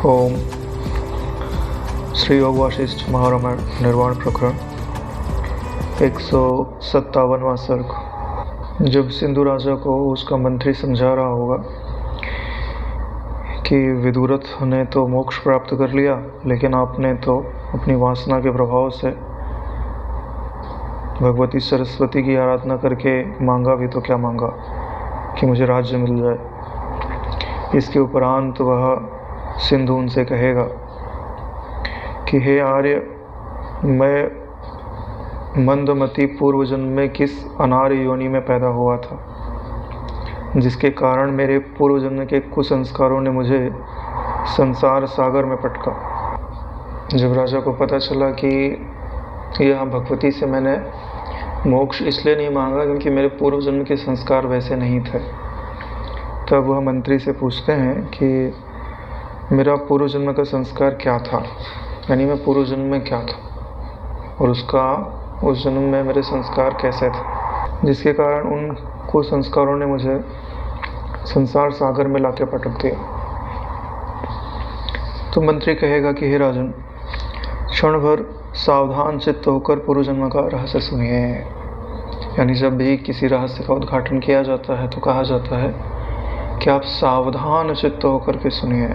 ओम श्री योग वाशिष्ठ महारामायण निर्वाण प्रकरण 157वां सर्ग। जब सिंधु राजा को उसका मंत्री समझा रहा होगा कि विदुरथ ने तो मोक्ष प्राप्त कर लिया, लेकिन आपने तो अपनी वासना के प्रभाव से भगवती सरस्वती की आराधना करके मांगा भी तो क्या मांगा कि मुझे राज्य मिल जाए। इसके उपरांत वह सिंधु उनसे कहेगा कि हे आर्य, मैं मंदमती पूर्व जन्म में किस अनार्य योनि में पैदा हुआ था, जिसके कारण मेरे पूर्व जन्म के कुसंस्कारों ने मुझे संसार सागर में पटका। जब राजा को पता चला कि यह भगवती से मैंने मोक्ष इसलिए नहीं मांगा क्योंकि मेरे पूर्व जन्म के संस्कार वैसे नहीं थे, तब वह मंत्री से पूछते हैं कि मेरा पूर्व जन्म का संस्कार क्या था, यानी मैं पूर्व जन्म में क्या था और उस जन्म में मेरे संस्कार कैसे थे, जिसके कारण उन कुसंस्कारों ने मुझे संसार सागर में लाके पटक दिया। तो मंत्री कहेगा कि हे राजन, क्षण भर सावधान चित्त होकर पूर्व जन्म का रहस्य सुनिए। यानी जब भी किसी रहस्य का उद्घाटन किया जाता है तो कहा जाता है कि आप सावधान चित्त होकर के सुनिए।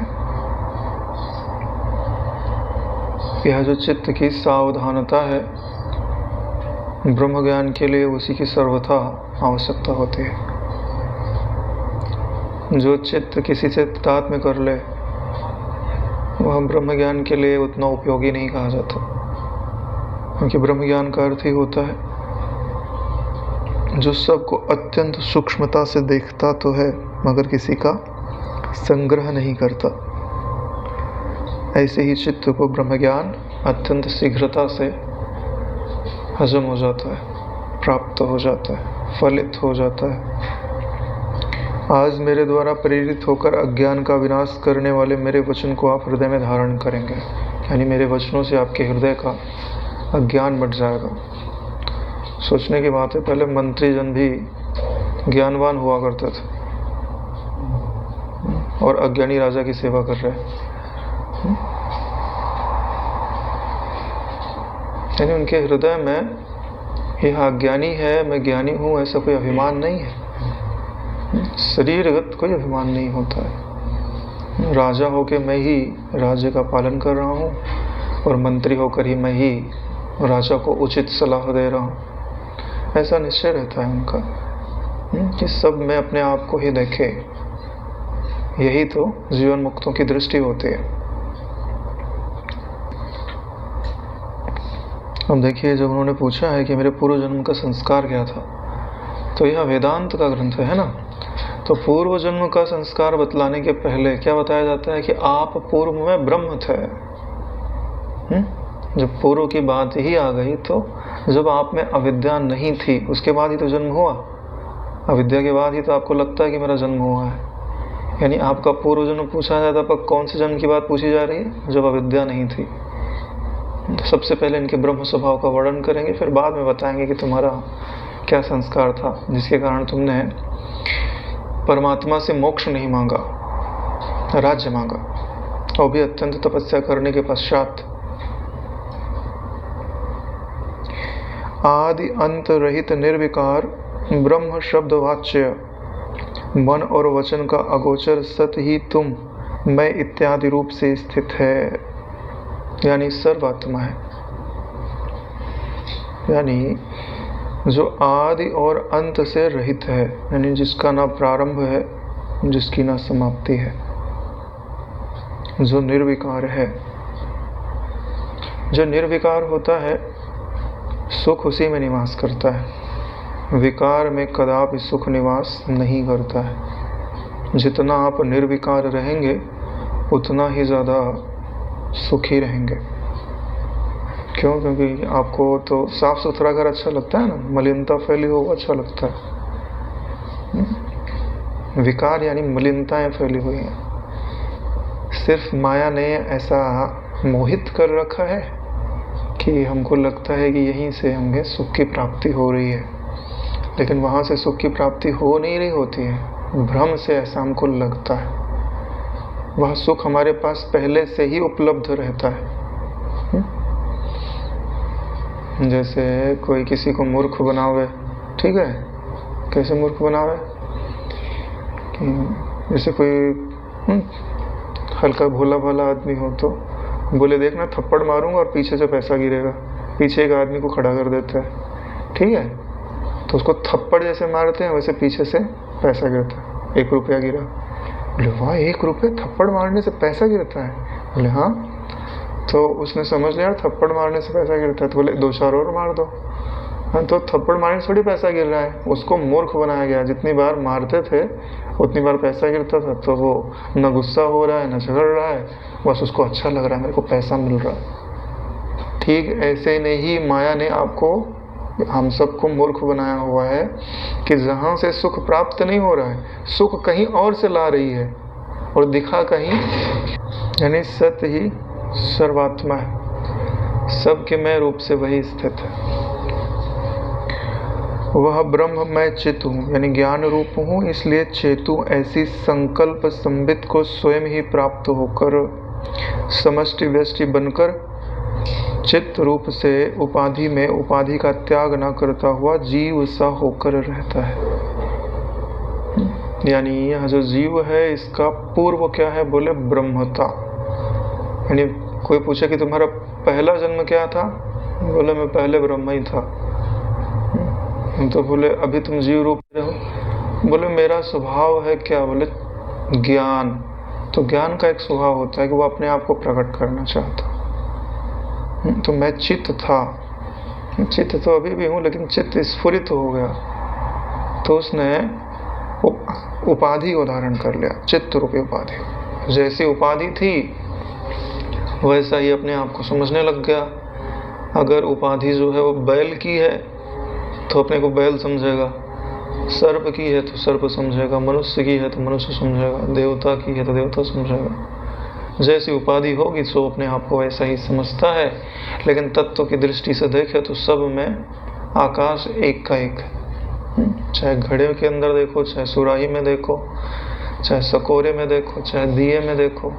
यह जो चित्त की सावधानता है, ब्रह्म ज्ञान के लिए उसी की सर्वथा आवश्यकता होती है। जो चित्त किसी से तादात्म्य कर ले वह ब्रह्म ज्ञान के लिए उतना उपयोगी नहीं कहा जाता, क्योंकि ब्रह्म ज्ञान का अर्थ ही होता है जो सबको अत्यंत सूक्ष्मता से देखता तो है मगर किसी का संग्रह नहीं करता। ऐसे ही चित्त को ब्रह्म ज्ञान अत्यंत शीघ्रता से हजम हो जाता है, प्राप्त हो जाता है, फलित हो जाता है। आज मेरे द्वारा प्रेरित होकर अज्ञान का विनाश करने वाले मेरे वचन को आप हृदय में धारण करेंगे, यानी मेरे वचनों से आपके हृदय का अज्ञान मिट जाएगा। सोचने की बात है, पहले मंत्री जन भी ज्ञानवान हुआ करते थे और अज्ञानी राजा की सेवा कर रहे हैं। यानी उनके हृदय में यह अज्ञानी है, मैं ज्ञानी हूँ, ऐसा कोई अभिमान नहीं है। शरीरगत कोई अभिमान नहीं होता है। राजा होकर मैं ही राज्य का पालन कर रहा हूँ और मंत्री होकर ही मैं ही राजा को उचित सलाह दे रहा हूँ, ऐसा निश्चय रहता है उनका कि सब में अपने आप को ही देखे। यही तो जीवन मुक्तों की दृष्टि होती है। अब देखिए, जब उन्होंने पूछा है कि मेरे पूर्व जन्म का संस्कार क्या था, तो यह वेदांत का ग्रंथ है ना। तो पूर्व जन्म का संस्कार बतलाने के पहले क्या बताया जाता है कि आप पूर्व में ब्रह्म थे। जब पूर्व की बात ही आ गई तो जब आप में अविद्या नहीं थी उसके बाद ही तो जन्म हुआ। अविद्या के बाद ही तो आपको लगता है कि मेरा जन्म हुआ है। यानी आपका पूर्व जन्म पूछा जाता, पर कौन से जन्म की बात पूछी जा रही है? जब अविद्या नहीं थी। तो सबसे पहले इनके ब्रह्म स्वभाव का वर्णन करेंगे, फिर बाद में बताएंगे कि तुम्हारा क्या संस्कार था जिसके कारण तुमने परमात्मा से मोक्ष नहीं मांगा, राज्य मांगा, और भी अत्यंत तपस्या करने के पश्चात। आदि अंत रहित निर्विकार ब्रह्म शब्द वाच्य मन और वचन का अगोचर सत ही तुम मैं इत्यादि रूप से स्थित है, यानी सर्वात्मा है। यानी जो आदि और अंत से रहित है, यानी जिसका ना प्रारंभ है, जिसकी ना समाप्ति है, जो निर्विकार है। जो निर्विकार होता है सुख उसी में निवास करता है, विकार में कदापि सुख निवास नहीं करता है। जितना आप निर्विकार रहेंगे उतना ही ज़्यादा सुखी रहेंगे। क्यों? क्योंकि आपको तो साफ सुथरा घर अच्छा लगता है ना, मलिनता फैली हो अच्छा लगता है। विकार यानी मलिनताएं फैली हुई हैं। सिर्फ माया ने ऐसा मोहित कर रखा है कि हमको लगता है कि यहीं से हमें सुख की प्राप्ति हो रही है, लेकिन वहाँ से सुख की प्राप्ति हो नहीं रही होती है। भ्रम से ऐसा हमको लगता है। वह सुख हमारे पास पहले से ही उपलब्ध रहता है। जैसे कोई किसी को मूर्ख बनावे, ठीक है, कैसे मूर्ख बनावे कि जैसे कोई हल्का भोला भाला आदमी हो तो बोले देखना थप्पड़ मारूंगा और पीछे से पैसा गिरेगा, पीछे एक आदमी को खड़ा कर देता है, ठीक है, तो उसको थप्पड़ जैसे मारते हैं वैसे पीछे से पैसा गिरता है, 1 रुपया गिरा। बोले वाह, 1 रुपया थप्पड़ मारने से पैसा गिरता है? बोले हाँ। तो उसने समझ लिया थप्पड़ मारने से पैसा गिरता है, तो बोले 2-4 और मार दो। हाँ, तो थप्पड़ मारने से थोड़ी पैसा गिर रहा है, उसको मूर्ख बनाया गया। जितनी बार मारते थे उतनी बार पैसा गिरता था, तो वो न गुस्सा हो रहा है न झगड़ रहा है, बस उसको अच्छा लग रहा है, मेरे को पैसा मिल रहा है। ठीक ऐसे नहीं माया ने आपको, हम सबको मूर्ख बनाया हुआ है कि जहाँ से सुख प्राप्त नहीं हो रहा है, सुख कहीं और से ला रही है और दिखा कहीं, यानी सत्य ही सर्वात्मा है, सबके मैं रूप से वही स्थित है। वह ब्रह्म मैं चित हूँ, यानी ज्ञान रूप हूँ, इसलिए चेतु ऐसी संकल्प संबित को स्वयं ही प्राप्त होकर समष्टि व्यष्टि बनकर चित्त रूप से उपाधि में उपाधि का त्याग न करता हुआ जीव सा होकर रहता है। यानी यह जो जीव है इसका पूर्व क्या है? बोले ब्रह्मता। यानी कोई पूछे कि तुम्हारा पहला जन्म क्या था? बोले मैं पहले ब्रह्म ही था। तो बोले अभी तुम जीव रूप में हो? बोले मेरा स्वभाव है क्या? बोले ज्ञान। तो ज्ञान का एक स्वभाव होता है कि वो अपने आप को प्रकट करना चाहता। तो मैं चित्त था, चित्त तो अभी भी हूँ, लेकिन चित्त स्फुरित हो गया, तो उसने उपाधि को धारण कर लिया, चित्त रूपी उपाधि। जैसी उपाधि थी वैसा ही अपने आप को समझने लग गया। अगर उपाधि जो है वो बैल की है तो अपने को बैल समझेगा, सर्प की है तो सर्प समझेगा, मनुष्य की है तो मनुष्य समझेगा, देवता की है तो देवता समझेगा। जैसी उपाधि होगी सो अपने आप को वैसा ही समझता है। लेकिन तत्व की दृष्टि से देखे तो सब में आकाश एक का एक है। चाहे घड़े के अंदर देखो, चाहे सुराही में देखो, चाहे सकोरे में देखो, चाहे दिए में देखो,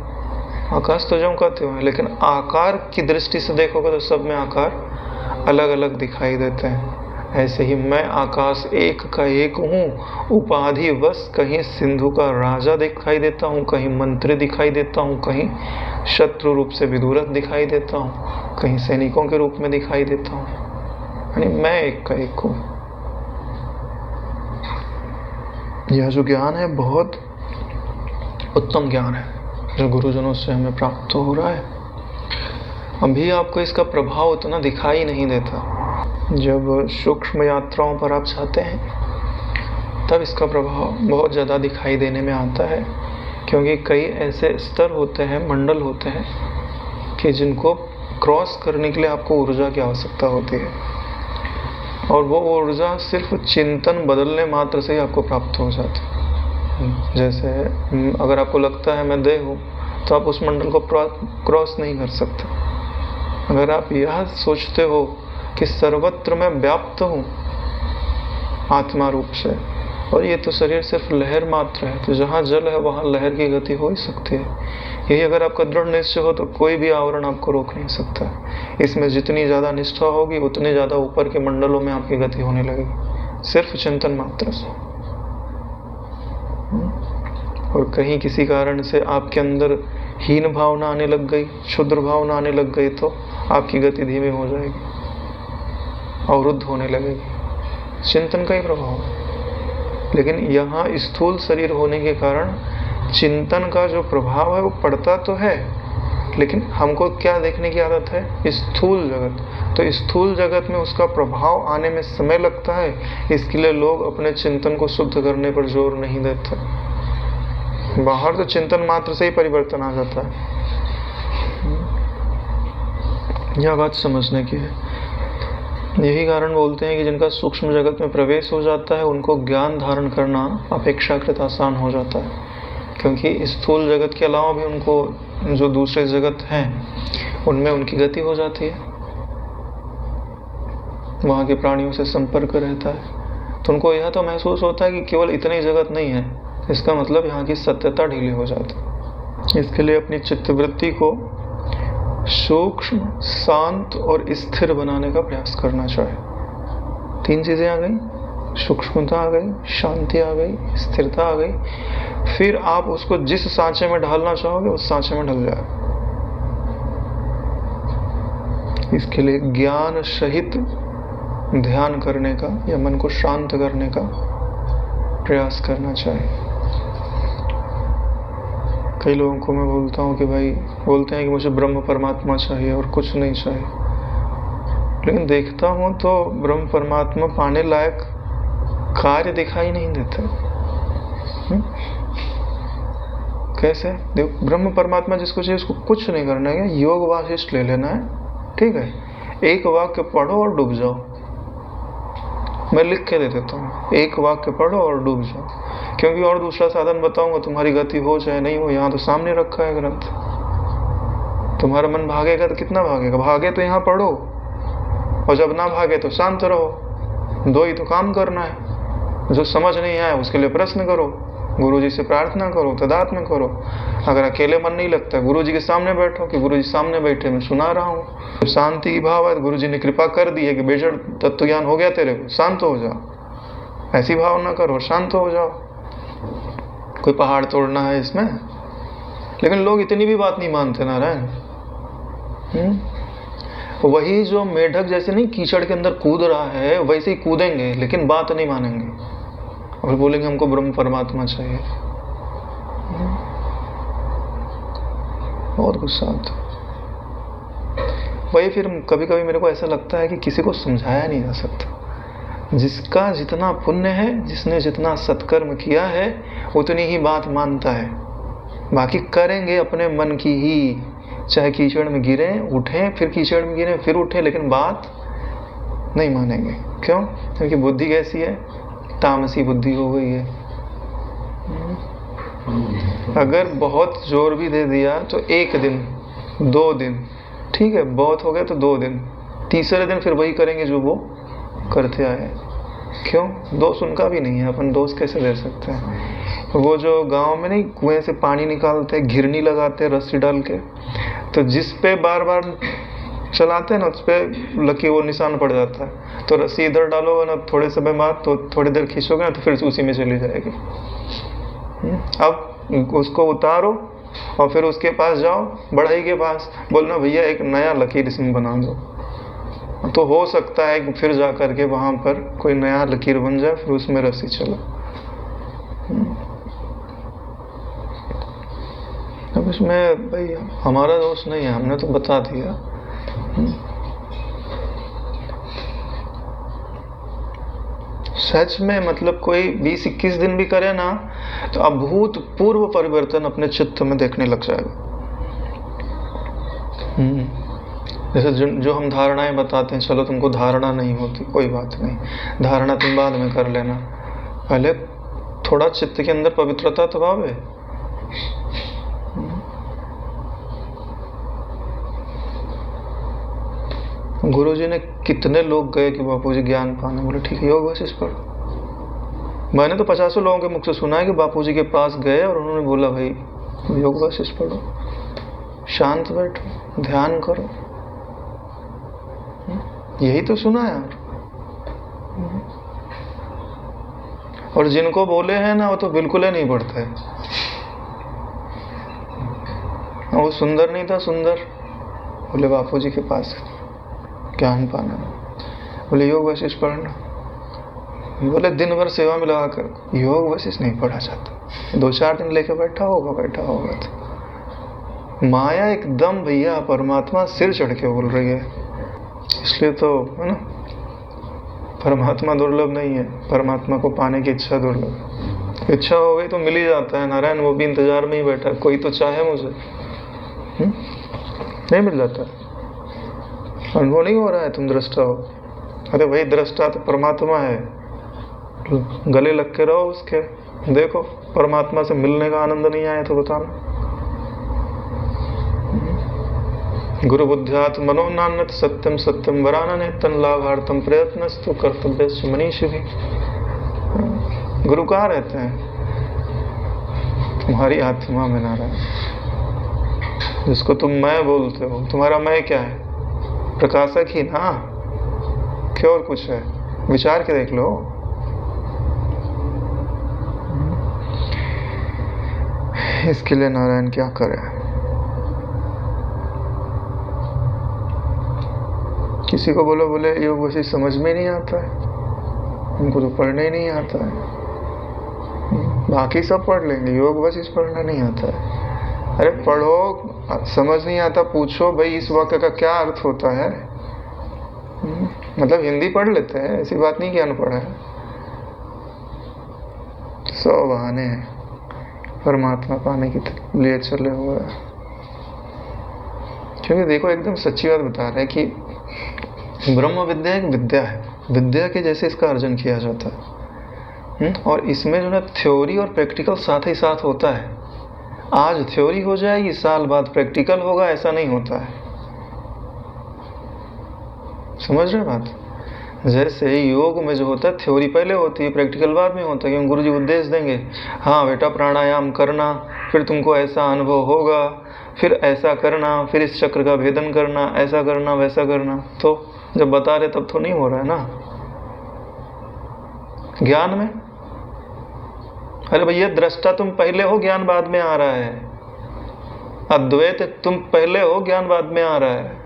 आकाश तो जो कहते हो, लेकिन आकार की दृष्टि से देखोगे तो सब में आकार अलग अलग दिखाई देते हैं। ऐसे ही मैं आकाश एक का एक हूँ, उपाधि बस कहीं सिंधु का राजा दिखाई देता हूँ, कहीं मंत्री दिखाई देता हूँ, कहीं शत्रु रूप से विदुरथ दिखाई देता हूँ, कहीं सैनिकों के रूप में दिखाई देता हूँ। यानी मैं एक का एक हूँ। यह जो ज्ञान है बहुत उत्तम ज्ञान है जो गुरुजनों से हमें प्राप्त हो रहा है। अभी आपको इसका प्रभाव उतना दिखाई नहीं देता। जब सूक्ष्म यात्राओं पर आप जाते हैं तब इसका प्रभाव बहुत ज़्यादा दिखाई देने में आता है, क्योंकि कई ऐसे स्तर होते हैं, मंडल होते हैं कि जिनको क्रॉस करने के लिए आपको ऊर्जा की आवश्यकता होती है, और वो ऊर्जा सिर्फ चिंतन बदलने मात्र से ही आपको प्राप्त हो जाती है। जैसे अगर आपको लगता है मैं देह हूँ तो आप उस मंडल को क्रॉस नहीं कर सकते। अगर आप यह सोचते हो कि सर्वत्र मैं व्याप्त हूँ आत्मा रूप से, और ये तो शरीर सिर्फ लहर मात्र है, तो जहाँ जल है वहाँ लहर की गति हो ही सकती है। यही अगर आपका दृढ़ निश्चय हो तो कोई भी आवरण आपको रोक नहीं सकता। इसमें जितनी ज़्यादा निष्ठा होगी उतनी ज़्यादा ऊपर के मंडलों में आपकी गति होने लगेगी, सिर्फ चिंतन मात्र से। और कहीं किसी कारण से आपके अंदर हीन भावना आने लग गई, क्षुद्र भावना आने लग गई, तो आपकी गति धीमी हो जाएगी, अवरुद्ध होने लगेगी। चिंतन का ही प्रभाव है। लेकिन यहाँ स्थूल शरीर होने के कारण चिंतन का जो प्रभाव है वो पड़ता तो है, लेकिन हमको क्या देखने की आदत है? स्थूल जगत। तो स्थूल जगत में उसका प्रभाव आने में समय लगता है, इसके लिए लोग अपने चिंतन को शुद्ध करने पर जोर नहीं देते। बाहर तो चिंतन मात्र से ही परिवर्तन आ जाता है। यह बात समझने की है। यही कारण बोलते हैं कि जिनका सूक्ष्म जगत में प्रवेश हो जाता है उनको ज्ञान धारण करना अपेक्षाकृत आसान हो जाता है, क्योंकि स्थूल जगत के अलावा भी उनको जो दूसरे जगत हैं उनमें उनकी गति हो जाती है, वहाँ के प्राणियों से संपर्क रहता है, तो उनको यह तो महसूस होता है कि केवल इतनी जगत नहीं है, इसका मतलब यहाँ की सत्यता ढीली हो जाती है। इसके लिए अपनी चित्तवृत्ति को सूक्ष्म, शांत और स्थिर बनाने का प्रयास करना चाहिए। 3 चीजें आ गई, सूक्ष्मता आ गई, शांति आ गई, स्थिरता आ गई। फिर आप उसको जिस सांचे में ढालना चाहोगे उस सांचे में ढल जाए। इसके लिए ज्ञान सहित ध्यान करने का या मन को शांत करने का प्रयास करना चाहिए। कई लोगों को मैं बोलता हूँ कि भाई, बोलते हैं कि मुझे ब्रह्म परमात्मा चाहिए और कुछ नहीं चाहिए, लेकिन देखता हूँ तो ब्रह्म परमात्मा पाने लायक कार्य दिखाई नहीं देते। कैसे? देखो, ब्रह्म परमात्मा जिसको चाहिए उसको कुछ नहीं करना है, योग वासिष्ठ ले लेना है, ठीक है, एक वाक्य पढ़ो और डूब जाओ। मैं लिख के दे देता हूँ, एक वाक्य पढ़ो और डूब जाओ, क्योंकि और दूसरा साधन बताऊंगा, तुम्हारी गति हो चाहे नहीं हो, यहाँ तो सामने रखा है ग्रंथ। तुम्हारा मन भागेगा तो कितना भागेगा? भागे तो यहाँ पढ़ो, और जब ना भागे तो शांत रहो। 2 ही तो काम करना है। जो समझ नहीं आया उसके लिए प्रश्न करो, गुरुजी से प्रार्थना करो, तदात्म्य करो। अगर अकेले मन नहीं लगता, गुरुजी के सामने बैठो कि गुरुजी सामने बैठे मैं सुना रहा हूँ। शांति की भाव है, गुरुजी ने कृपा कर दी है कि बेजड़ तत्व ज्ञान हो गया तेरे को, शांत हो जाओ। ऐसी भावना करो, शांत हो जाओ। कोई पहाड़ तोड़ना है इसमें? लेकिन लोग इतनी भी बात नहीं मानते नारायण। वही जो मेढक जैसे नहीं कीचड़ के अंदर कूद रहा है, वैसे ही कूदेंगे, लेकिन बात नहीं मानेंगे और बोलेंगे हमको ब्रह्म परमात्मा चाहिए। बहुत गुस्सा आता। वही फिर कभी कभी मेरे को ऐसा लगता है कि किसी को समझाया नहीं जा सकता। जिसका जितना पुण्य है, जिसने जितना सत्कर्म किया है, उतनी ही बात मानता है। बाकी करेंगे अपने मन की ही, चाहे कीचड़ में गिरे उठें, फिर कीचड़ में गिरे फिर उठे, लेकिन बात नहीं मानेंगे। क्यों? क्योंकि बुद्धि कैसी है? तामसी बुद्धि हो गई है। अगर बहुत जोर भी दे दिया तो 1 दिन 2 दिन ठीक है, बहुत हो गया तो 2 दिन, तीसरे दिन फिर वही करेंगे जो वो करते आए। क्यों? दोष उनका भी नहीं है, अपन दोष कैसे दे सकते हैं? वो जो गांव में नहीं कुएं से पानी निकालते, घिरनी लगाते रस्सी डाल के, तो जिस पे बार बार चलाते हैं ना उस पे लकी वो निशान पड़ जाता है। तो रस्सी इधर डालोगे ना थोड़े समय बाद, तो थोड़ी देर खींचोगे ना तो फिर उसी में चली जाएगी। अब उसको उतारो और फिर उसके पास जाओ, बढ़ई के पास, बोलना भैया एक नया लकीर इसमें बना दो। तो हो सकता है कि फिर जा करके वहां पर कोई नया लकीर बन जाए, फिर उसमें रस्सी चलो। अब इसमें भाई हमारा दोष नहीं है, हमने तो बता दिया। सच में मतलब कोई 20-21 दिन भी करे ना तो अभूतपूर्व परिवर्तन अपने चित्त में देखने लग जाएगा। जैसे जो हम धारणाएं बताते हैं, चलो तुमको धारणा नहीं होती, कोई बात नहीं, धारणा तुम बाद में कर लेना, पहले थोड़ा चित्त के अंदर पवित्रता तो आवे। गुरुजी ने कितने लोग गए कि बापूजी ज्ञान पाने, बोले ठीक है योग वशिष्ठ पढ़ो। मैंने तो 50 लोगों के मुख से सुना है कि बापूजी के पास गए और उन्होंने बोला भाई योग वशिष्ठ पढ़ो, शांत बैठो, ध्यान करो। यही तो सुना है। और जिनको बोले हैं ना वो तो बिल्कुल ही नहीं पढ़ते। वो सुंदर नहीं था, सुंदर, बोले बापूजी के पास ज्ञान पाना, बोले योग वशिष्ठ पढ़ना, बोले दिन भर सेवा में लगा कर योग वशिष्ठ नहीं पढ़ा जाता, 2-4 दिन लेके बैठा होगा तो माया एकदम भैया परमात्मा सिर चढ़ के बोल रही है। इसलिए तो है ना, परमात्मा दुर्लभ नहीं है, परमात्मा को पाने की इच्छा दुर्लभ। इच्छा हो गई तो मिल ही जाता है नारायण, वो भी इंतजार में ही बैठा, कोई तो चाहे मुझे, नहीं मिल जाता। अनुभव नहीं हो रहा है, तुम दृष्टा हो। अरे भाई दृष्टा तो परमात्मा है, गले लग के रहो उसके, देखो परमात्मा से मिलने का आनंद नहीं आया तो बताना। गुरु बुद्ध्यात् मनो नान्यत् सत्यम सत्यम वरानने तन लाभार्थम प्रयत्नस्तु कर्तव्यस्य मनीषिभिः। गुरु कहाँ रहते हैं? तुम्हारी आत्मा में नारायण। जिसको तुम मैं बोलते हो, तुम्हारा मैं क्या है? प्रकाशक ही ना, क्या और कुछ है? विचार के देख लो। इसके लिए नारायण क्या करे? किसी को बोलो, बोले योग वशिष्ठ समझ में नहीं आता है, उनको तो पढ़ने ही नहीं आता है। बाकी सब पढ़ लेंगे, योग वशिष्ठ पढ़ना नहीं आता है। अरे पढ़ो, समझ नहीं आता पूछो भाई इस वाक्य का क्या अर्थ होता है। मतलब हिंदी पढ़ लेते हैं, ऐसी बात नहीं कि अनपढ़ है। सौ बहाने हैं परमात्मा पाने के लिए चले हुए। क्योंकि देखो एकदम सच्ची बात बता रहे हैं कि ब्रह्म विद्या एक विद्या है, विद्या के जैसे इसका अर्जन किया जाता है। और इसमें जो है थ्योरी और प्रैक्टिकल साथ ही साथ होता है। आज थ्योरी हो जाएगी, साल बाद प्रैक्टिकल होगा, ऐसा नहीं होता है। समझ रहे बात? जैसे योग में जो होता है थ्योरी पहले होती है, प्रैक्टिकल बाद में होता है। क्योंकि गुरु जी उपदेश देंगे, हाँ बेटा प्राणायाम करना, फिर तुमको ऐसा अनुभव होगा, फिर ऐसा करना, फिर इस चक्र का भेदन करना, ऐसा करना वैसा करना। तो जब बता रहे तब तो नहीं हो रहा है ना। ज्ञान में अरे भैया दृष्टा तुम पहले हो, ज्ञान बाद में आ रहा है। अद्वैत तुम पहले हो, ज्ञान बाद में आ रहा है।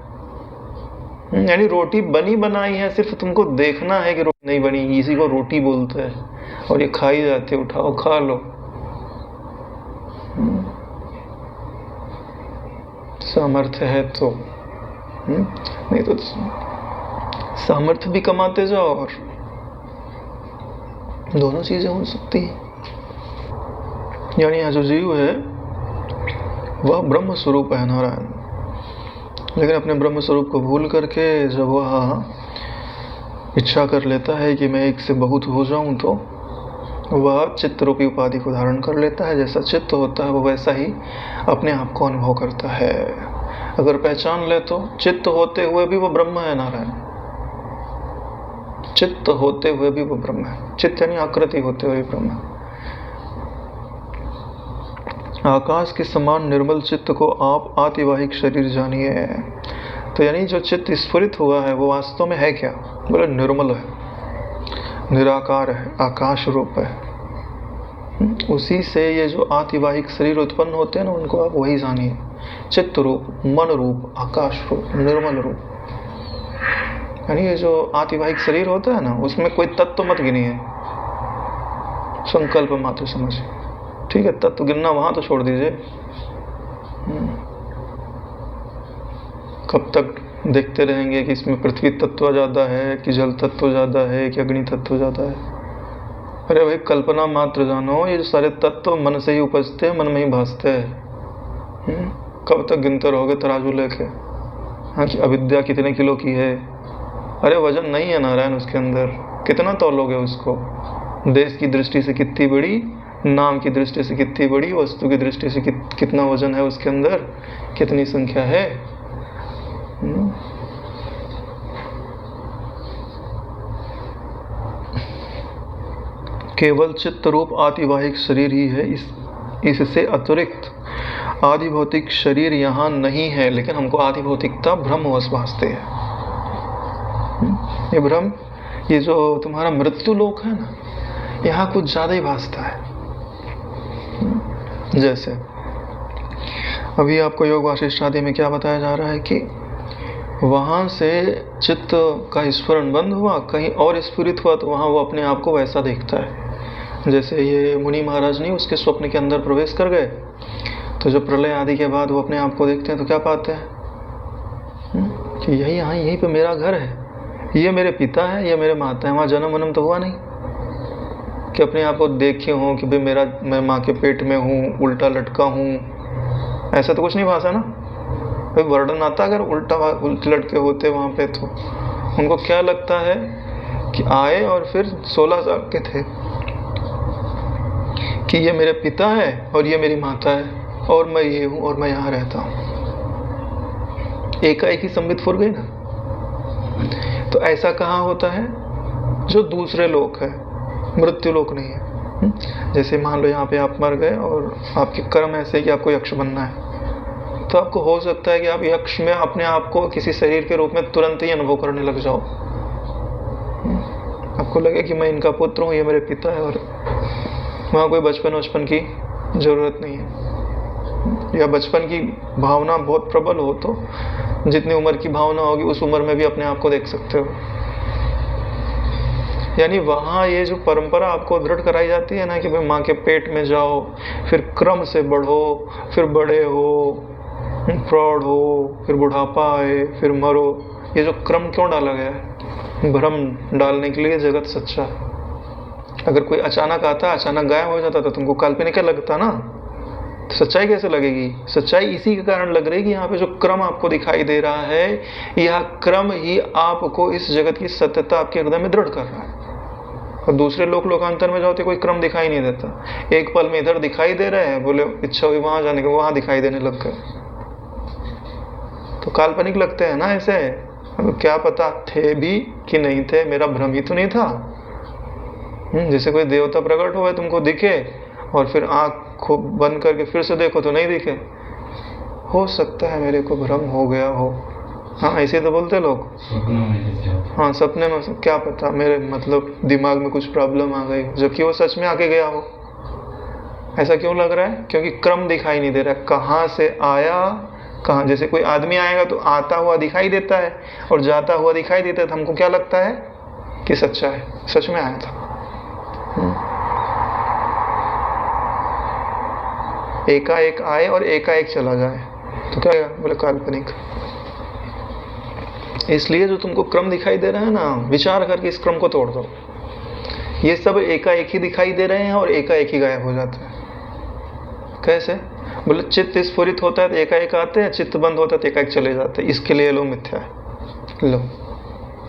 यानी रोटी बनी बनाई है, सिर्फ तुमको देखना है कि रोटी नहीं बनी, इसी को रोटी बोलते हैं। और ये खाई जाती है, उठाओ खा लो। सामर्थ्य है तो नहीं तो सामर्थ्य भी कमाते जाओ, और दोनों चीजें हो सकती हैं। यानी यहाँ जो जीव है वह ब्रह्म स्वरूप है नारायण, लेकिन अपने ब्रह्म स्वरूप को भूल करके जब वह इच्छा कर लेता है कि मैं एक से बहुत हो जाऊं, तो वह चित्त रूपी उपाधि को धारण कर लेता है। जैसा चित्त होता है वो वैसा ही अपने आप को अनुभव करता है। अगर पहचान ले तो चित्त होते हुए भी वो ब्रह्म है नारायण। चित्त होते हुए भी वो ब्रह्म है। चित्त यानी आकृति होते हुए ब्रह्म है। आकाश के समान निर्मल चित्त को आप आतिवाहिक शरीर जानिए। तो यानी जो चित्त स्फुरित हुआ है वो वास्तव में है क्या? बोले निर्मल है, निराकार है, आकाश रूप है। उसी से ये जो आतिवाहिक शरीर उत्पन्न होते हैं ना, उनको आप वही जानिए। चित्त रूप, मन रूप, आकाश रूप, निर्मल रूप। यानी ये जो आतिवाहिक शरीर होता है ना, उसमें कोई तत्व मत गिनिए, संकल्प मात्र समझिए। ठीक है, तत्व गिनना वहां तो छोड़ दीजिए। कब तक देखते रहेंगे कि इसमें पृथ्वी तत्व ज़्यादा है कि जल तत्व ज़्यादा है कि अग्नि तत्व ज़्यादा है? अरे भाई कल्पना मात्र जानो, ये जो सारे तत्व मन से ही उपजते हैं, मन में ही भासते हैं। कब तक गिनते रहोगे तराजू लेके? हाँ कि अविद्या कितने किलो की है? अरे वजन नहीं है नारायण उसके अंदर, कितना तौलोगे उसको? देश की दृष्टि से कितनी बड़ी, नाम की दृष्टि से कितनी बड़ी, वस्तु की दृष्टि से कितना वजन है उसके अंदर, कितनी संख्या है? केवल चित्त रूप आतिवाहिक शरीर ही है। इससे अतिरिक्त आदि भौतिक शरीर यहाँ नहीं है, लेकिन हमको आदि भौतिकता भ्रमवश भासते है। ये भ्रम, ये जो तुम्हारा मृत्यु लोक है ना, यहाँ कुछ ज़्यादा ही भासता है। जैसे अभी आपको योग वासिष्ठ आदि में क्या बताया जा रहा है कि वहाँ से चित्त का स्फुरण बंद हुआ, कहीं और स्फुरित हुआ, तो वहाँ वो अपने आप को वैसा देखता है। जैसे ये मुनि महाराज नहीं उसके स्वप्न के अंदर प्रवेश कर गए, तो जब प्रलय आदि के बाद वो अपने आप को देखते हैं तो क्या पाते हैं कि यहीं पे मेरा घर है, ये मेरे पिता है, ये मेरे माता है। वहाँ जन्म वन्म तो हुआ नहीं कि अपने आप को देखे हों कि भाई मैं माँ के पेट में हूँ, उल्टा लटका हूँ, ऐसा तो कुछ नहीं भाषा ना। भाई वर्णन आता अगर उल्टे लटके होते वहाँ पे, तो उनको क्या लगता है कि आए और फिर 16 साल के थे कि ये मेरे पिता है और ये मेरी माता है और मैं ये हूँ और मैं यहाँ रहता हूँ। एकाएक ही संबित फुर गई ना। तो ऐसा कहाँ होता है? जो दूसरे लोक है, मृत्यु लोक नहीं है। जैसे मान लो यहाँ पे आप मर गए और आपके कर्म ऐसे कि आपको यक्ष बनना है, तो आपको हो सकता है कि आप यक्ष में अपने आप को किसी शरीर के रूप में तुरंत ही अनुभव करने लग जाओ। आपको लगे कि मैं इनका पुत्र हूँ, ये मेरे पिता है, और वहाँ कोई बचपन की जरूरत नहीं है। या बचपन की भावना बहुत प्रबल हो तो जितनी उम्र की भावना होगी उस उम्र में भी अपने आप को देख सकते हो। यानी वहाँ ये जो परंपरा आपको दृढ़ कराई जाती है ना कि भाई माँ के पेट में जाओ, फिर क्रम से बढ़ो, फिर बड़े हो, प्रौढ़ हो, फिर बुढ़ापा आए, फिर मरो। ये जो क्रम क्यों डाला गया है? भ्रम डालने के लिए। जगत सच्चा है। अगर कोई अचानक आता, अचानक गायब हो जाता तो तुमको काल्पनिक लगता ना, तो सच्चाई कैसे लगेगी? सच्चाई इसी के कारण लग रही कि यहाँ पे जो क्रम आपको दिखाई दे रहा है, यह क्रम ही आपको इस जगत की सत्यता आपके हृदय में दृढ़ कर रहा है। और दूसरे लोकांतर में जाओ तो कोई क्रम दिखाई नहीं देता। एक पल में इधर दिखाई दे रहे हैं, बोले इच्छा हुई वहां जाने के, वहां दिखाई देने लग गए, तो काल्पनिक लगते हैं ना ऐसे। क्या पता थे भी कि नहीं थे, मेरा भ्रम ही तो नहीं था। जैसे कोई देवता प्रकट हुए, तुमको दिखे और फिर आँख को बंद करके फिर से देखो तो नहीं दिखे। हो सकता है मेरे को भ्रम हो गया हो। हाँ, ऐसे तो बोलते लोग। हाँ, सपने में, क्या पता मेरे मतलब दिमाग में कुछ प्रॉब्लम आ गई, जबकि वो सच में आके गया हो। ऐसा क्यों लग रहा है? क्योंकि क्रम दिखाई नहीं दे रहा है। कहाँ से आया, कहाँ। जैसे कोई आदमी आएगा तो आता हुआ दिखाई देता है और जाता हुआ दिखाई देता है, तो हमको क्या लगता है कि सच्चा है, सच में आया था। एकाएक आए और एकाएक चला जाए तो क्या है? बोले काल्पनिक। इसलिए जो तुमको क्रम दिखाई दे रहा है ना, विचार करके इस क्रम को तोड़ दो। ये सब एकाएक ही दिखाई दे रहे हैं और एकाएक ही गायब हो जाते हैं। कैसे? बोले चित्त स्फुरित होता है तो एकाएक आते हैं, चित्त बंद होता है तो एकाएक चले जाते हैं। इसके लिए लो मिथ्या है, लो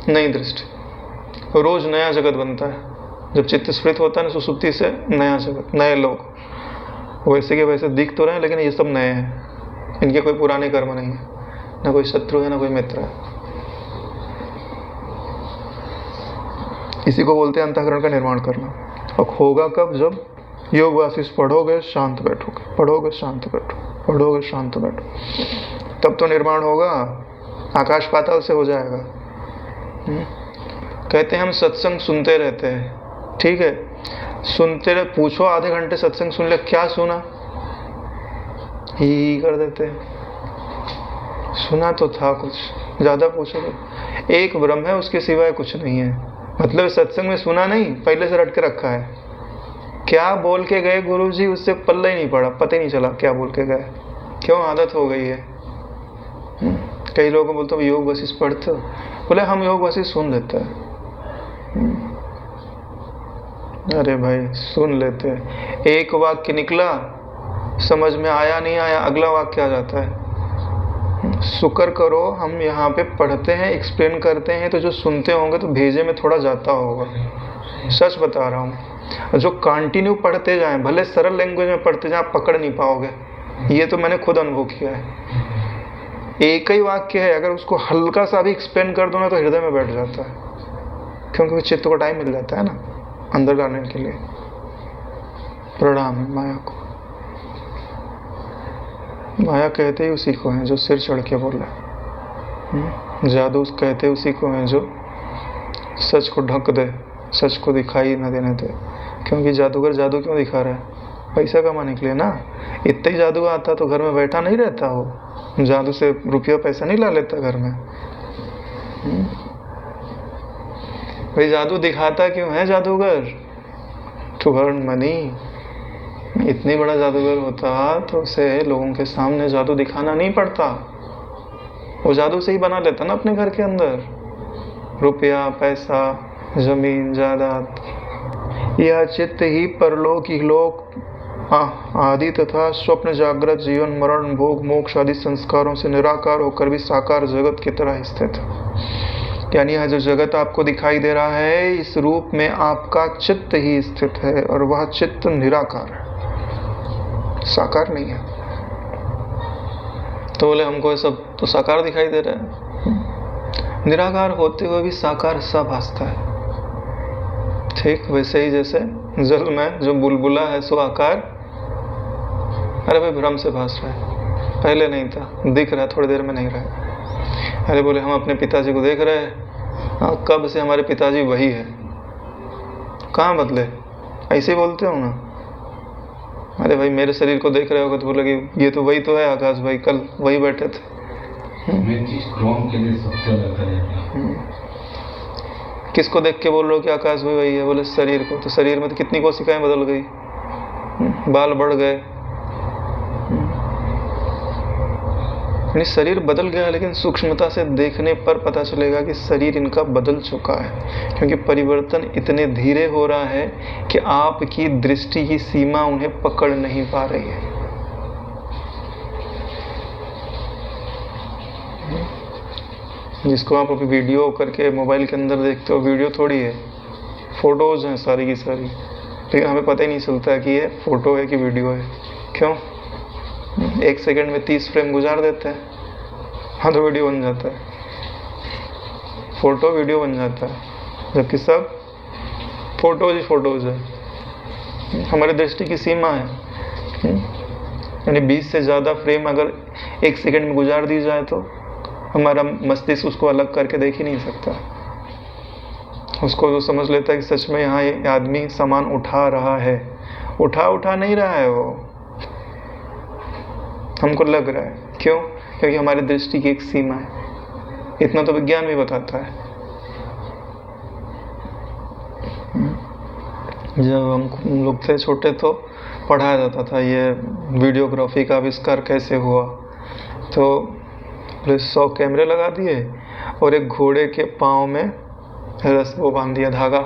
नई दृष्टि। रोज नया जगत बनता है। जब चित्त स्फुरित होता है ना, सुसुप्ति से नया जगत, नए लोग, वैसे के वैसे दिख तो रहे हैं लेकिन ये सब नए हैं। इनके कोई पुराने कर्म नहीं है, ना कोई शत्रु है ना कोई मित्र है। इसी को बोलते हैं अंतःकरण का निर्माण करना। और होगा कब? जब योग वासिष्ठ पढ़ोगे, शांत बैठोगे, पढ़ोगे शांत बैठो, पढ़ोगे शांत बैठो, तब तो निर्माण होगा। आकाश पाताल से हो जाएगा। कहते हैं हम सत्संग सुनते रहते हैं, ठीक है, सुनते रहे। पूछो आधे घंटे सत्संग सुन ले, क्या सुना? ही कर देते हैं। सुना तो था कुछ, ज्यादा पूछो तो एक ब्रह्म है, उसके सिवाय कुछ नहीं है। मतलब सत्संग में सुना नहीं, पहले से रट के रखा है। क्या बोल के गए गुरुजी, उससे पल्ला ही नहीं पड़ा, पता ही नहीं चला क्या बोल के गए। क्यों? आदत हो गई है। कई लोगों बोलते हो योग वशिष्ठ पढ़ते हो, बोले हम योग वशिष्ठ सुन लेते हैं। अरे भाई सुन लेते हैं, एक वाक्य निकला, समझ में आया नहीं आया, अगला वाक्य आ जाता है। शुक्र करो हम यहाँ पे पढ़ते हैं, एक्सप्लेन करते हैं, तो जो सुनते होंगे तो भेजे में थोड़ा जाता होगा। सच बता रहा हूँ। जो कंटिन्यू पढ़ते जाएं, भले सरल लैंग्वेज में पढ़ते जाएं, आप पकड़ नहीं पाओगे। ये तो मैंने खुद अनुभव किया है। एक ही वाक्य है, अगर उसको हल्का सा भी एक्सप्लेन कर दो ना तो हृदय में बैठ जाता है, क्योंकि चित्त को टाइम मिल जाता है ना अंदर लाने के लिए। प्रणाम है माया को। माया कहते ही उसी को है जो सिर चढ़ के बोला। जादू कहते उसी को है जो सच को ढक दे, सच को दिखाई न देने दे। क्योंकि जादूगर जादू क्यों दिखा रहा है? पैसा कमाने के लिए ना। इतना ही जादू आता तो घर में बैठा नहीं रहता हो, जादू से रुपया पैसा नहीं ला लेता घर में। भाई जादू दिखाता क्यों है जादूगर? To earn money. इतनी बड़ा जादूगर होता तो उसे लोगों के सामने जादू दिखाना नहीं पड़ता, वो जादू से ही बना लेता ना अपने घर के अंदर रुपया, पैसा, जमीन, जायदाद। यह चित्त ही परलोक, इहलोक आदि तथा स्वप्न, जागृत, जीवन, मरण, भोग, मोक्ष आदि संस्कारों से निराकार होकर भी साकार जगत की तरह स्थित है। यानी यह जो जगत आपको दिखाई दे रहा है, इस रूप में आपका चित्त ही स्थित है और वह चित्त निराकार है, साकार नहीं है। तो बोले हमको ये सब तो साकार दिखाई दे रहा है। निराकार होते हुए भी साकार सा भासता है। ठीक वैसे ही जैसे जल में जो बुलबुला है सो आकार, अरे भाई भ्रम से भास रहा है। पहले नहीं था, दिख रहा है, थोड़ी देर में नहीं रहा। अरे बोले हम अपने पिताजी को देख रहे हैं। हाँ, कब से हमारे पिताजी वही है, कहाँ बदले? ऐसे ही बोलते हो ना। अरे भाई मेरे शरीर को देख रहे होगे तो बोले कि ये तो वही तो है आकाश भाई, कल वही बैठे थे। किसको देख के बोल रहे हो कि आकाश भाई वही है? बोले शरीर को। तो शरीर में तो कितनी कोशिकाएं बदल गई, बाल बढ़ गए, यानी शरीर बदल गया। लेकिन सूक्ष्मता से देखने पर पता चलेगा कि शरीर इनका बदल चुका है, क्योंकि परिवर्तन इतने धीरे हो रहा है कि आपकी दृष्टि की सीमा उन्हें पकड़ नहीं पा रही है। जिसको आप अभी वीडियो करके मोबाइल के अंदर देखते हो, वीडियो थोड़ी है, फोटोज हैं सारी की सारी, लेकिन हमें पता ही नहीं चलता कि ये फोटो है कि वीडियो है। क्यों? 1 सेकंड में 30 फ्रेम गुजार देते हैं, हाँ तो वीडियो बन जाता है, फोटो वीडियो बन जाता है, जबकि सब फोटोज ही फोटोज है। हमारी दृष्टि की सीमा है, यानी 20 से ज़्यादा फ्रेम अगर 1 सेकंड में गुजार दी जाए तो हमारा मस्तिष्क उसको अलग करके देख ही नहीं सकता। उसको जो समझ लेता है कि सच में यहाँ ये आदमी सामान उठा रहा है, उठा नहीं रहा है, वो हमको लग रहा है। क्यों? क्योंकि हमारी दृष्टि की एक सीमा है। इतना तो विज्ञान भी बताता है। जब हम लोग थे छोटे तो पढ़ाया जाता था ये वीडियोग्राफी का आविष्कार कैसे हुआ। तो 100 कैमरे लगा दिए और एक घोड़े के पाँव में वो बांध दिया धागा,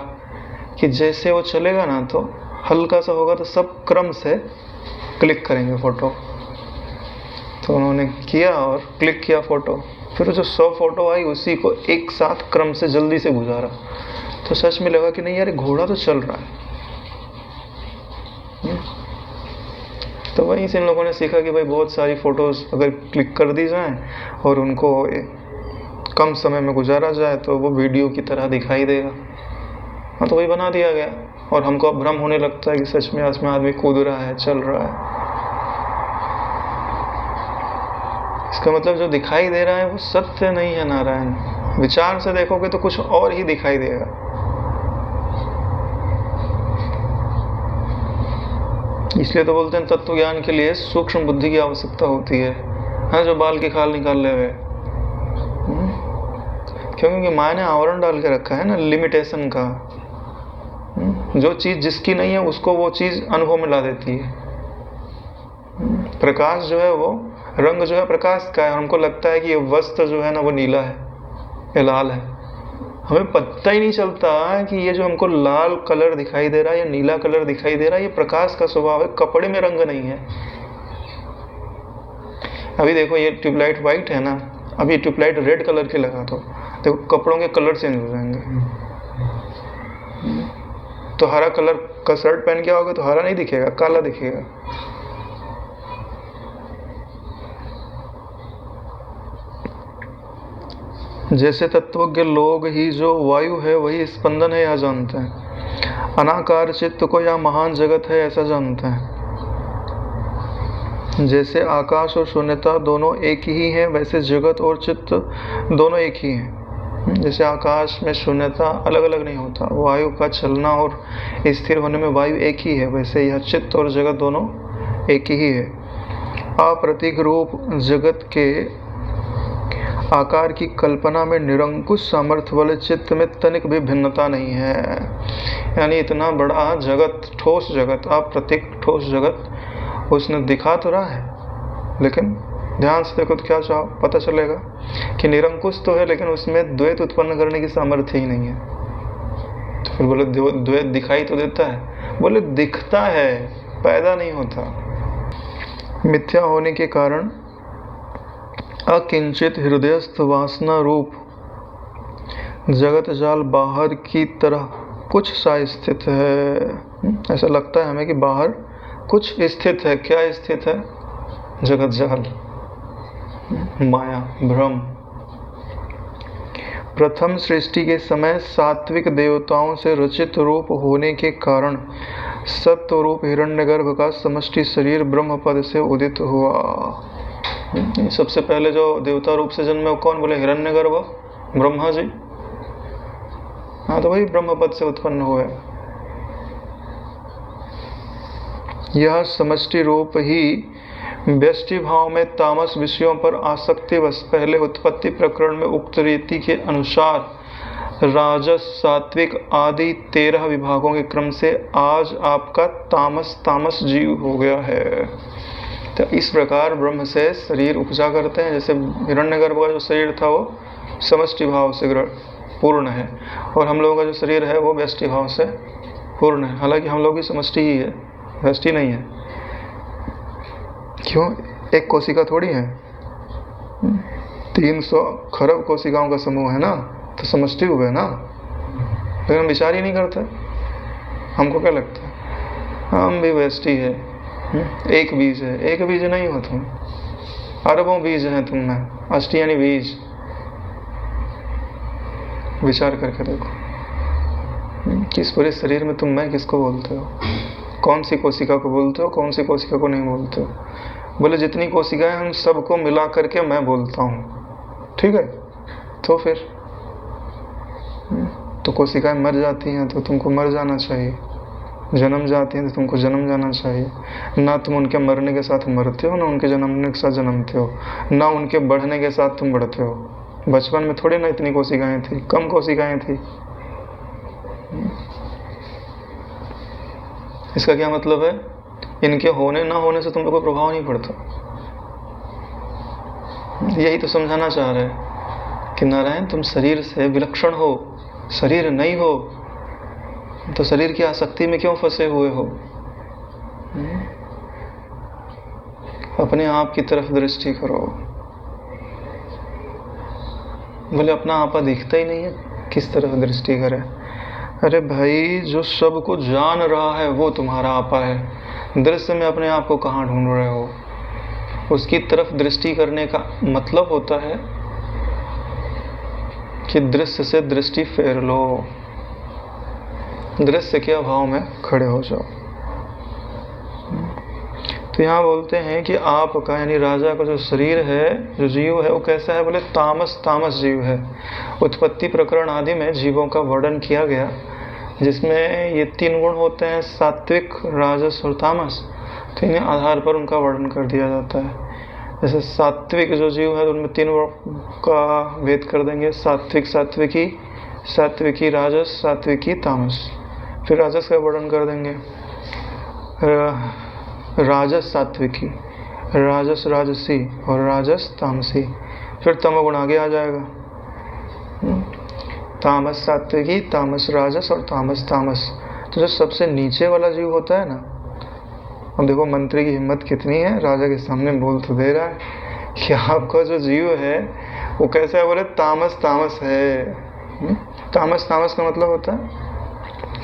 कि जैसे वो चलेगा ना तो हल्का सा होगा तो सब क्रम से क्लिक करेंगे फ़ोटो। तो उन्होंने किया और क्लिक किया फ़ोटो, फिर जो 100 फ़ोटो आई उसी को एक साथ क्रम से जल्दी से गुजारा। तो सच में लगा कि नहीं यार, घोड़ा तो चल रहा है। तो वहीं से इन लोगों ने सीखा कि भाई बहुत सारी फ़ोटोज़ अगर क्लिक कर दी जाएं और उनको कम समय में गुजारा जाए तो वो वीडियो की तरह दिखाई देगा। हाँ, तो वही बना दिया गया और हमको अब भ्रम होने लगता है कि सच में इसमें आदमी कूद रहा है, चल रहा है। इसका मतलब जो दिखाई दे रहा है वो सत्य नहीं है नारायण। विचार से देखोगे तो कुछ और ही दिखाई देगा। इसलिए तो बोलते हैं तत्व ज्ञान के लिए सूक्ष्म बुद्धि की आवश्यकता होती है। हाँ, जो बाल की खाल निकाल ले हुए, क्योंकि माया ने आवरण डाल के रखा है ना लिमिटेशन का। जो चीज़ जिसकी नहीं है उसको वो चीज़ अनुभव में ला देती है। प्रकाश जो है वो रंग जो है प्रकाश का है, हमको लगता है कि ये वस्त्र जो है ना वो नीला है या लाल है। हमें पता ही नहीं चलता कि ये जो हमको लाल कलर दिखाई दे रहा है या नीला कलर दिखाई दे रहा है, ये प्रकाश का स्वभाव है, कपड़े में रंग नहीं है। अभी देखो ये ट्यूबलाइट वाइट है ना, अभी ट्यूबलाइट रेड कलर की लगा दो, देखो कपड़ों के कलर चेंज हो जाएंगे। तो हरा कलर का शर्ट पहन के आओगे तो हरा नहीं दिखेगा, काला दिखेगा। जैसे तत्वज्ञ लोग ही जो वायु है वही स्पंदन है यह जानते हैं, अनाकार चित्त को या महान जगत है ऐसा जानते हैं। जैसे आकाश और शून्यता दोनों एक ही हैं, वैसे जगत और चित्त दोनों एक ही हैं। जैसे आकाश में शून्यता अलग अलग नहीं होता, वायु का चलना और स्थिर होने में वायु एक ही है, वैसे यह चित्त और जगत दोनों एक ही है। अप्रतीक रूप जगत के आकार की कल्पना में निरंकुश सामर्थ्य वाले चित्त में तनिक भी भिन्नता नहीं है। यानी इतना बड़ा जगत, ठोस जगत, अप्रतीक ठोस जगत उसने दिखा तो रहा है, लेकिन ध्यान से देखो तो क्या पता चलेगा कि निरंकुश तो है लेकिन उसमें द्वैत उत्पन्न करने की सामर्थ्य ही नहीं है। तो फिर बोले द्वैत दिखाई तो देता है, बोले दिखता है, पैदा नहीं होता। मिथ्या होने के कारण अकिंचित हृदयस्थ वासना रूप जगत जाल बाहर की तरह कुछ सा स्थित है। ऐसा लगता है हमें कि बाहर कुछ स्थित है। क्या स्थित है? जगत जाल, माया, भ्रम। प्रथम सृष्टि के समय सात्विक देवताओं से रचित रूप होने के कारण सत्व रूप हिरण्यगर्भ का समष्टि शरीर ब्रह्मपद से उदित हुआ। सबसे पहले जो देवता रूप से जन्मे वो कौन बोले? हिरण्यगर्भ ब्रह्मा जी। हाँ, तो वही ब्रह्मपद से उत्पन्न हुए। यह समष्टि रूप ही व्यष्टि भाव में तामस विषयों पर आसक्ति बस पहले उत्पत्ति प्रकरण में उक्त रीति के अनुसार राजस सात्विक आदि 13 विभागों के क्रम से आज आपका तामस जीव हो गया है। तो इस प्रकार ब्रह्म से शरीर उपजा करते हैं। जैसे हिरण्यगर्भ का जो शरीर था वो समष्टि भाव से पूर्ण है, और हम लोगों का जो शरीर है वो व्यष्टि भाव से पूर्ण है। हालांकि हम लोग भी समष्टि ही है, व्यष्टि नहीं है। क्यों? एक कोशिका थोड़ी है, 300 खरब कोशिकाओं का समूह है ना, तो समष्टि हुए ना। लेकिन हम विचार ही नहीं करते। हमको क्या लगता है हम भी व्यष्टि है, एक बीज है। एक बीज नहीं हो तुम, अरबों बीज हैं तुम में, अष्टि यानी बीज। विचार करके देखो किस पूरे शरीर में तुम मैं किसको बोलते हो? कौन सी कोशिका को बोलते हो, कौन सी कोशिका को नहीं बोलते हो? बोले जितनी कोशिकाएं हैं उन सबको मिला करके मैं बोलता हूँ, ठीक है? तो फिर तो कोशिकाएं मर जाती हैं तो तुमको मर जाना चाहिए, जन्म जाती हैं तो तुमको जन्म जाना चाहिए। ना तुम उनके मरने के साथ मरते हो, ना उनके जन्मने के साथ जन्मते हो, ना उनके बढ़ने के साथ तुम बढ़ते हो। बचपन में थोड़ी ना इतनी कोशिकाएं थी, कम कोशिकाएं थी। इसका क्या मतलब है? इनके होने ना होने से तुम लोग को प्रभाव नहीं पड़ता। यही तो समझाना चाह रहे हैं कि नारायण तुम शरीर से विलक्षण हो, शरीर नहीं हो तो शरीर की आसक्ति में क्यों फंसे हुए हो? अपने आप की तरफ दृष्टि करो। बोले अपना आपा दिखता ही नहीं है, किस तरफ दृष्टि करे? अरे भाई, जो सब को जान रहा है वो तुम्हारा आपा है। दृश्य में अपने आप को कहाँ ढूंढ रहे हो? उसकी तरफ दृष्टि करने का मतलब होता है कि दृश्य से दृष्टि फेर लो, दृश्य के अभाव में खड़े हो जाओ। तो यहाँ बोलते हैं कि आपका यानी राजा का जो शरीर है, जो जीव है, वो कैसा है? बोले तामस जीव है। उत्पत्ति प्रकरण आदि में जीवों का वर्णन किया गया, जिसमें ये 3 गुण होते हैं, सात्विक, राजस और तामस। तो इन्हें आधार पर उनका वर्णन कर दिया जाता है। जैसे सात्विक जो जीव है तो उनमें 3 का भेद कर देंगे, सात्विक, सात्विकी राजस, सात्विकी तामस। फिर राजस का वर्णन कर देंगे, राजस सात्विकी, राजस राजसी और राजस तामसी। फिर तमोगुण आगे आ जाएगा, तामस सात्विकी, तामस राजस और तामस तामस। तो जो सबसे नीचे वाला जीव होता है ना, अब देखो मंत्री की हिम्मत कितनी है, राजा के सामने बोल तो दे रहा है कि आपका जो जीव है वो कैसा है? बोले तामस है। तामस का मतलब होता है,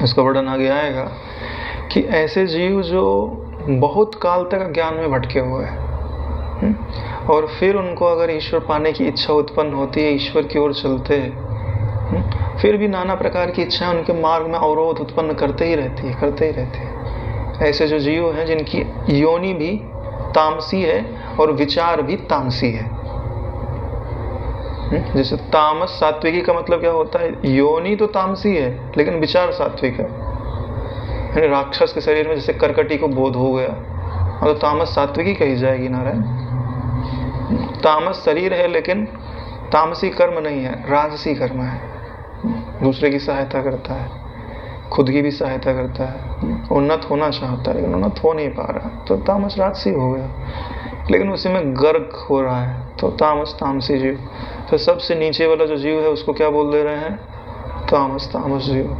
उसका वर्णन आगे आएगा कि ऐसे जीव जो बहुत काल तक ज्ञान में भटके हुए हैं, और फिर उनको अगर ईश्वर पाने की इच्छा उत्पन्न होती है, ईश्वर की ओर चलते हैं, फिर भी नाना प्रकार की इच्छाएं उनके मार्ग में अवरोध उत्पन्न करते ही रहती है। ऐसे जो जीव हैं जिनकी योनि भी तामसी है और विचार भी तामसी है। जैसे तामस सात्विकी का मतलब क्या होता है? योनि तो तामसी है लेकिन विचार सात्विक है। यानी राक्षस के शरीर में जैसे करकटी को बोध हो गया, तो तामस सात्विकी कही जाएगी नारायण। तामस शरीर है लेकिन तामसी कर्म नहीं है, राजसी कर्म है। दूसरे की सहायता करता है, खुद की भी सहायता करता है, उन्नत होना चाहता है लेकिन उन्नत हो नहीं पा रहा, तो तामस राजसी हो गया। लेकिन उसी में गर्क हो रहा है तो तामसी जीव। तो सबसे नीचे वाला जो जीव है उसको क्या बोल दे रहे हैं? तामस जीव।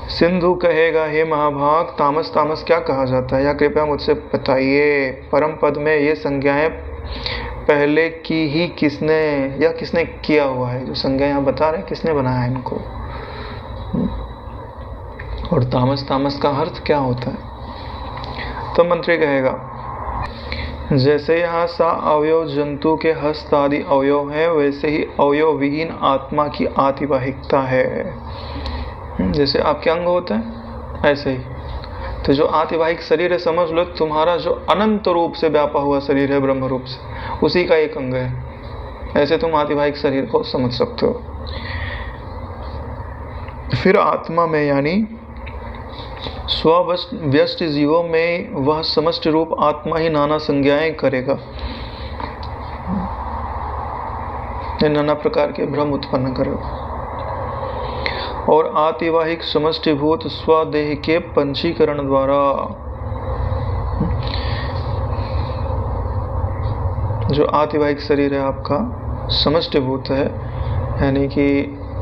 सिंधु कहेगा, हे महाभाग, तामस क्या कहा जाता है? या कृपया मुझसे बताइए। परम पद में ये संज्ञाएं पहले की ही किसने किया हुआ है? जो संज्ञा यहाँ बता रहे हैं, किसने बनाया है इनको? और तामस का अर्थ क्या होता है? तो मंत्री कहेगा, जैसे यहाँ सा अवयव जंतु के हस्त आदि अवयव है, वैसे ही अवयव विहीन आत्मा की आतिवाहिकता है। जैसे आपके अंग होते हैं ऐसे ही तो जो आतिवाहिक शरीर है, समझ लो तुम्हारा जो अनंत रूप से व्यापा हुआ शरीर है ब्रह्म रूप से, उसी का एक अंग है। ऐसे तुम आतिवाहिक शरीर को समझ सकते हो। फिर आत्मा में यानी स्वव्यष्ट जीवों में वह समष्टि रूप आत्मा ही नाना संज्ञाएं करेगा, नाना प्रकार के भ्रम उत्पन्न करेगा। और आतिवाहिक समष्टिभूत स्वदेह के पंचीकरण द्वारा, जो आतिवाहिक शरीर है आपका समष्टिभूत है, यानी कि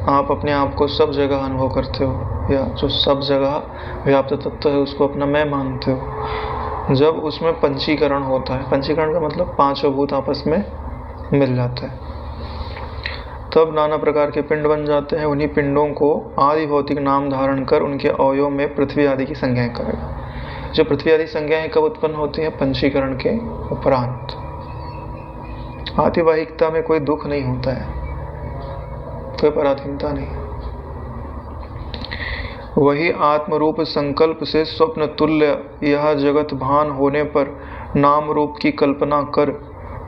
आप अपने आप को सब जगह अनुभव करते हो, या जो सब जगह व्याप्त तत्व है उसको अपना मैं मानते हो। जब उसमें पंचीकरण होता है, पंचीकरण का मतलब पांचों भूत आपस में मिल जाता है, तब नाना प्रकार के पिंड बन जाते हैं। उन्हीं पिंडों को आदि भौतिक नाम धारण कर उनके अवयव में पृथ्वी आदि की संज्ञाएं करेगा। जो पृथ्वी आदि संज्ञाएं कब उत्पन्न होती हैं? पंचीकरण के उपरांत। आतिवाहिकता में कोई दुख नहीं होता है, कोई पराधीनता नहीं। वही आत्मरूप संकल्प से स्वप्न तुल्य यह जगत भान होने पर नाम रूप की कल्पना कर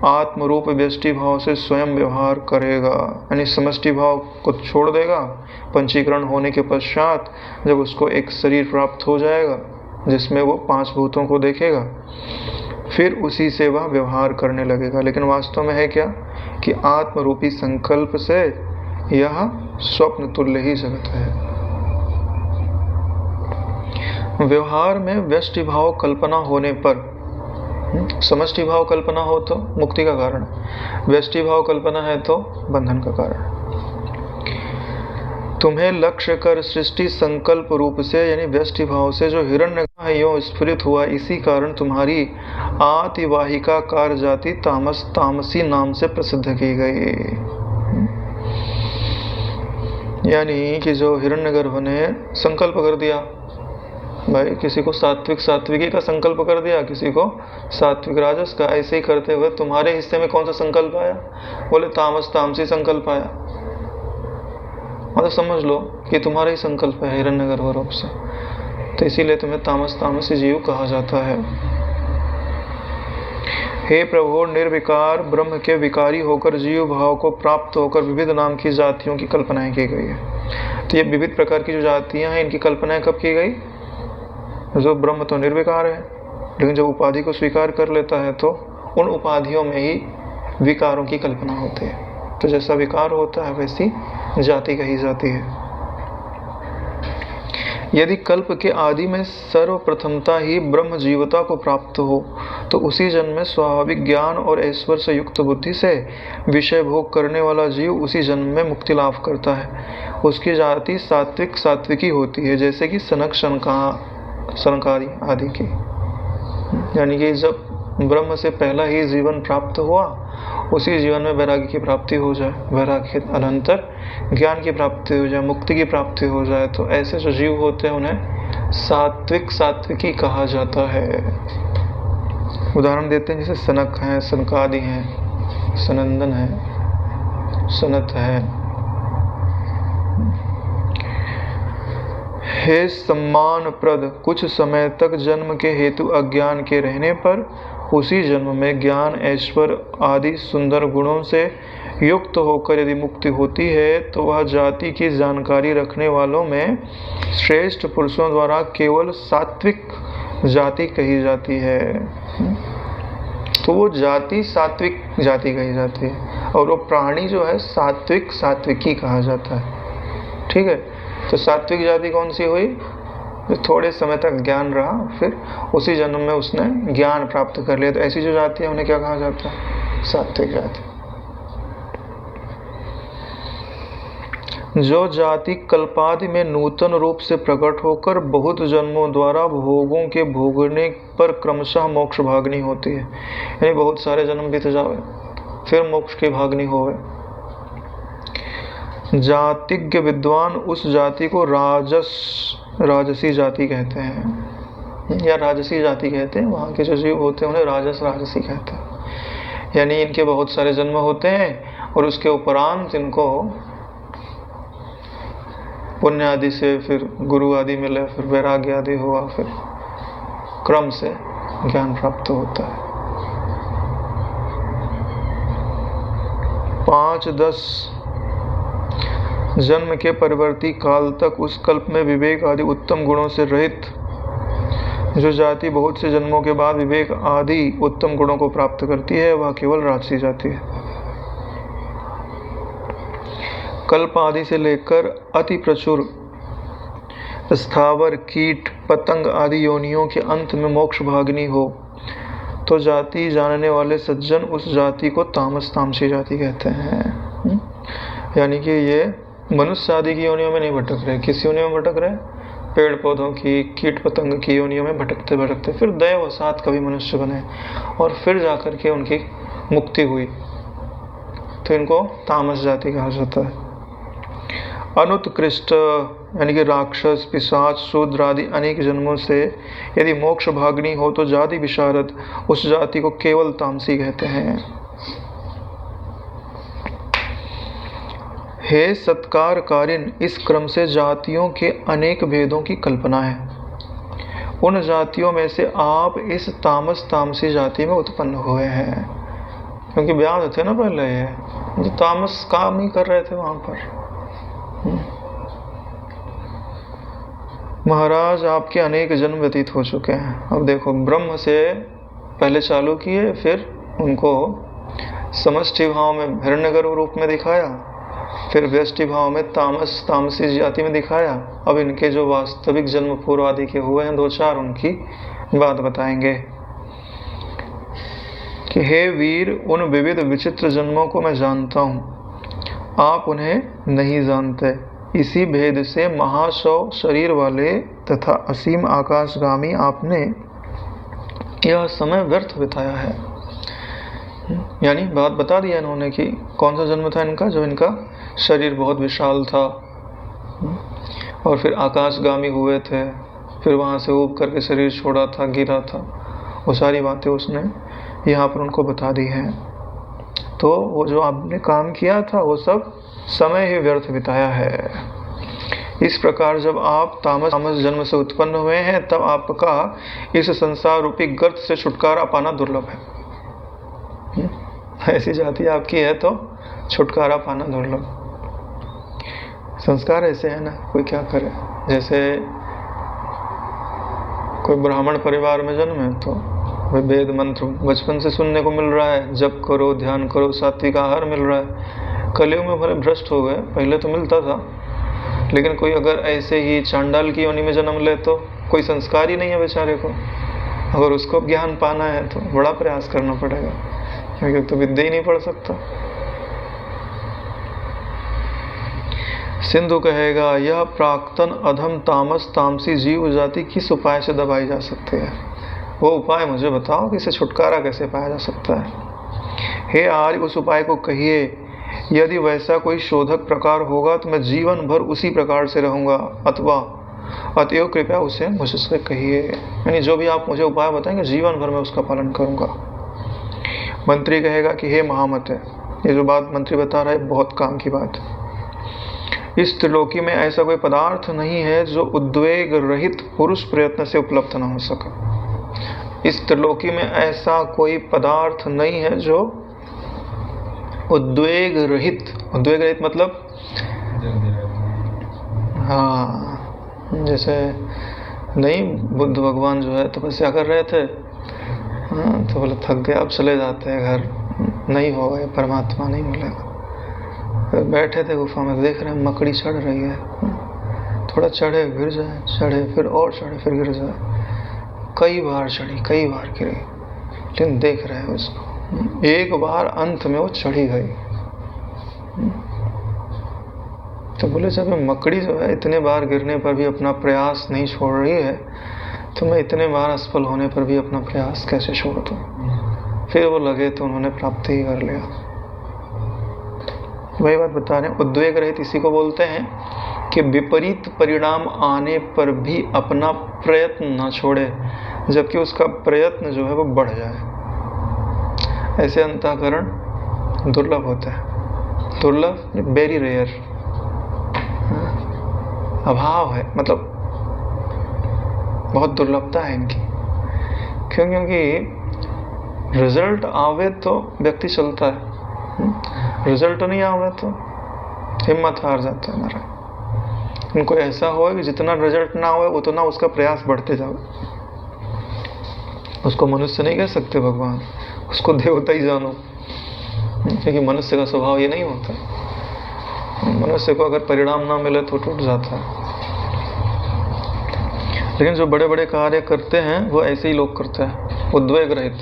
आत्मरूप व्यष्टि भाव से स्वयं व्यवहार करेगा, यानी समष्टि भाव को छोड़ देगा। पंचीकरण होने के पश्चात जब उसको एक शरीर प्राप्त हो जाएगा जिसमें वो पांच भूतों को देखेगा, फिर उसी से वह व्यवहार करने लगेगा। लेकिन वास्तव में है क्या कि आत्मरूपी संकल्प से यह स्वप्न तुल्य ही जगत है। व्यवहार में व्यष्टि भाव कल्पना होने पर, समष्टि भाव कल्पना हो तो मुक्ति का कारण, व्यष्टि भाव कल्पना है तो बंधन का कारण। तुम्हें लक्ष्य कर सृष्टि संकल्प रूप से यानी व्यष्टि भाव से जो हिरण्यगर्भ यो स्फुरित हुआ, इसी कारण तुम्हारी आतिवाहिका कार जाति तामसी नाम से प्रसिद्ध की गई। यानी कि जो हिरण्यगर्भ ने संकल्प कर दिया, भाई किसी को सात्विकी का संकल्प कर दिया, किसी को सात्विक राजस का, ऐसे ही करते हुए तुम्हारे हिस्से में कौन सा संकल्प आया? बोले तामसी संकल्प आया। मतलब समझ लो कि तुम्हारा ही संकल्प है हिरण्यगर्भ रूप से, तो इसीलिए तुम्हें तामसी जीव कहा जाता है। हे प्रभु, निर्विकार ब्रह्म के विकारी होकर जीव भाव को प्राप्त होकर विविध नाम की जातियों की कल्पनाएं की गई है। तो ये विविध प्रकार की जो जातियां हैं, इनकी कल्पनाएं कब की गई? जो ब्रह्म तो निर्विकार है, लेकिन जब उपाधि को स्वीकार कर लेता है तो उन उपाधियों में ही विकारों की कल्पना होती है। तो जैसा विकार होता है वैसी जाति कही जाती है। यदि कल्प के आदि में सर्वप्रथमता ही ब्रह्म जीवता को प्राप्त हो तो उसी जन्म में स्वाभाविक ज्ञान और ऐश्वर्य से युक्त बुद्धि से विषय भोग करने वाला जीव उसी जन्म में मुक्ति लाभ करता है। उसकी जाति सात्विकी होती है, जैसे कि सनकादि आदि की। यानी कि जब ब्रह्म से पहला ही जीवन प्राप्त हुआ, उसी जीवन में वैराग्य की प्राप्ति हो जाए, वैराग्य के अनंतर ज्ञान की प्राप्ति हो जाए, मुक्ति की प्राप्ति हो जाए, तो ऐसे जो जीव होते हैं उन्हें सात्विकी कहा जाता है। उदाहरण देते हैं, जैसे सनक हैं, सनकादि हैं, सनंदन है, सनत है। हे सम्मान प्रद, कुछ समय तक जन्म के हेतु अज्ञान के रहने पर उसी जन्म में ज्ञान ऐश्वर्य आदि सुंदर गुणों से युक्त होकर यदि मुक्ति होती है तो वह जाति की जानकारी रखने वालों में श्रेष्ठ पुरुषों द्वारा केवल सात्विक जाति कही जाती है। तो वो जाति सात्विक जाति कही जाती है, और वो प्राणी जो है सात्विकी कहा जाता है। ठीक है, तो सात्विक जाति कौन सी हुई? जो थोड़े समय तक ज्ञान रहा, फिर उसी जन्म में उसने ज्ञान प्राप्त कर लिया, तो ऐसी जो जाति है उन्हें क्या कहा जाता है? सात्विक जाति। जो जाति कल्पादि में नूतन रूप से प्रकट होकर बहुत जन्मों द्वारा भोगों के भोगने पर क्रमशः मोक्ष भागनी होती है, यानी बहुत सारे जन्म बीत जावे फिर मोक्ष की भागनी होवे। जातिज्ञ विद्वान उस जाति को राजसी जाति कहते हैं, या राजसी जाति कहते हैं। वहाँ के जो जीव होते हैं उन्हें राजसी कहते हैं। यानी इनके बहुत सारे जन्म होते हैं और उसके उपरांत इनको पुण्य आदि से फिर गुरु आदि मिले, फिर वैराग्य आदि हुआ, फिर क्रम से ज्ञान प्राप्त होता है। 5-10 जन्म के परिवर्ती काल तक उस कल्प में विवेक आदि उत्तम गुणों से रहित जो जाति बहुत से जन्मों के बाद विवेक आदि उत्तम गुणों को प्राप्त करती है, वह केवल राजसी जाति है। कल्प आदि से लेकर अति प्रचुर स्थावर, कीट, पतंग आदि योनियों के अंत में मोक्ष भागिनी हो तो जाति जानने वाले सज्जन उस जाति को तामस तामसी जाति कहते हैं। यानी कि ये मनुष्य आदि की योनियों में नहीं भटक रहे। किस योनियों में भटक रहे? पेड़ पौधों की, कीट पतंग की योनियों में भटकते भटकते फिर दैववशात कभी मनुष्य बने और फिर जाकर के उनकी मुक्ति हुई, तो इनको तामस जाति कहा जाता है। अनुत्कृष्ट यानी कि राक्षस, पिशाच, शूद्र आदि अनेक जन्मों से यदि मोक्ष भागिनी हो तो जाति विशारद उस जाति को केवल तामसी कहते हैं। हे सत्कारकारिन, इस क्रम से जातियों के अनेक भेदों की कल्पना है। उन जातियों में से आप इस तामस तामसी जाति में उत्पन्न हुए हैं, क्योंकि ब्याह थे ना पहले, ये जो तामस काम ही कर रहे थे वहां पर। महाराज, आपके अनेक जन्म व्यतीत हो चुके हैं। अब देखो, ब्रह्म से पहले चालू किए, फिर उनको समष्टि भाव में हिरण्यगर्भ रूप में दिखाया, फिर व्यष्टि भाव में तामस तामसी जाति में दिखाया। अब इनके जो वास्तविक जन्म पूर्व आदि के हुए हैं 2-4, उनकी बात बताएंगे कि हे वीर, उन विविध विचित्र जन्मों को मैं जानता हूँ, आप उन्हें नहीं जानते। इसी भेद से महासौ शरीर वाले तथा असीम आकाशगामी आपने यह समय व्यर्थ बिताया है। यानी बात बता दिया इन्होंने कि कौन सा जन्म था इनका, जो इनका शरीर बहुत विशाल था और फिर आकाशगामी हुए थे, फिर वहाँ से ऊब करके शरीर छोड़ा था, गिरा था। वो सारी बातें उसने यहाँ पर उनको बता दी हैं। तो वो जो आपने काम किया था वो सब समय ही व्यर्थ बिताया है। इस प्रकार जब आप तामस जन्म से उत्पन्न हुए हैं, तब आपका इस संसार रूपी गर्त से छुटकारा पाना दुर्लभ है। ऐसी जाति आपकी है तो छुटकारा पाना दुर्लभ। संस्कार ऐसे है ना, कोई क्या करे। जैसे कोई ब्राह्मण परिवार में जन्म है तो वेद मंत्र बचपन से सुनने को मिल रहा है, जप करो, ध्यान करो, सात्विक आहार मिल रहा है। कलयुग में भले भ्रष्ट हो गए, पहले तो मिलता था, लेकिन कोई अगर ऐसे ही चांडाल की योनि में जन्म ले तो कोई संस्कार ही नहीं है बेचारे को। अगर उसको ज्ञान पाना है तो बड़ा प्रयास करना पड़ेगा, क्योंकि तो विद्या ही नहीं पढ़ सकता। सिंधु कहेगा, यह प्राक्तन अधम तामस तामसी जीव जाति किस उपाय से दबाई जा सकती है? वो उपाय मुझे बताओ कि इसे छुटकारा कैसे पाया जा सकता है। हे आर्य, उस उपाय को कहिए। यदि वैसा कोई शोधक प्रकार होगा तो मैं जीवन भर उसी प्रकार से रहूँगा, अथवा अतएव कृपया उसे मुझसे कहिए। यानी जो भी आप मुझे उपाय बताएंगे, जीवन भर में उसका पालन करूँगा। मंत्री कहेगा कि हे महामते, ये जो बात मंत्री बता रहा है बहुत काम की बात। इस त्रिलोकी में ऐसा कोई पदार्थ नहीं है जो उद्वेग रहित पुरुष प्रयत्न से उपलब्ध न हो सका। इस त्रिलोकी में ऐसा कोई पदार्थ नहीं है जो उद्वेग रहित मतलब हाँ, जैसे नहीं, बुद्ध भगवान जो है तपस्या कर रहे थे, हाँ, तो बोले थक गए, अब चले जाते हैं घर, नहीं होगा, ये परमात्मा नहीं मिलेगा। फिर बैठे थे गुफा में, देख रहे हैं मकड़ी चढ़ रही है, थोड़ा चढ़े गिर जाए, चढ़े फिर और चढ़े फिर गिर जाए। कई बार चढ़ी, कई बार गिरी, लेकिन देख रहे हैं उसको। एक बार अंत में वो चढ़ी गई। तो बोले, जब मकड़ी जो है इतने बार गिरने पर भी अपना प्रयास नहीं छोड़ रही है, तो मैं इतने बार असफल होने पर भी अपना प्रयास कैसे छोड़ दूं? फिर वो लगे तो उन्होंने प्राप्ति ही कर लिया। वही बात बता रहे हैं, उद्वेग रहित इसी को बोलते हैं कि विपरीत परिणाम आने पर भी अपना प्रयत्न न छोड़े, जबकि उसका प्रयत्न जो है वो बढ़ जाए। ऐसे अंतःकरण दुर्लभ होता है। दुर्लभ, वेरी रेयर, अभाव है, मतलब बहुत दुर्लभता है इनकी। क्यों? क्योंकि रिजल्ट आवे तो व्यक्ति चलता है, रिजल्ट नहीं आवे तो हिम्मत हार जाता है हमारा। उनको ऐसा हो कि जितना रिजल्ट ना हो उतना उसका प्रयास बढ़ते जाओ। उसको मनुष्य नहीं कह सकते भगवान, उसको देवता ही जानो, क्योंकि मनुष्य का स्वभाव ये नहीं होता। मनुष्य को अगर परिणाम ना मिले तो टूट जाता है। लेकिन जो बड़े बड़े कार्य करते हैं वो ऐसे ही लोग करते हैं, उद्वेग रहित।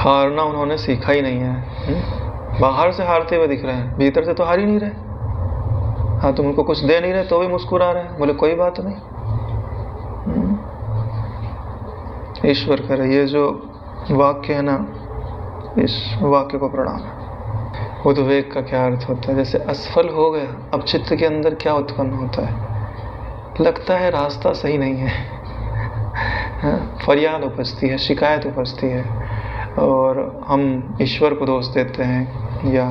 हारना उन्होंने सीखा ही नहीं है। बाहर से हारते हुए दिख रहे हैं, भीतर से तो हार ही नहीं रहे। हाँ, तुम उनको कुछ दे नहीं रहे तो भी मुस्कुरा रहे हैं, बोले कोई बात नहीं। ईश्वर करे। ये जो वाक्य है ना, इस वाक्य को प्रणाम है। उद्वेग का क्या अर्थ होता है? जैसे असफल हो गया, अब चित्त के अंदर क्या उत्पन्न होता है? लगता है रास्ता सही नहीं है, फरियाद उपजती है, शिकायत उपजती है, और हम ईश्वर को दोष देते हैं या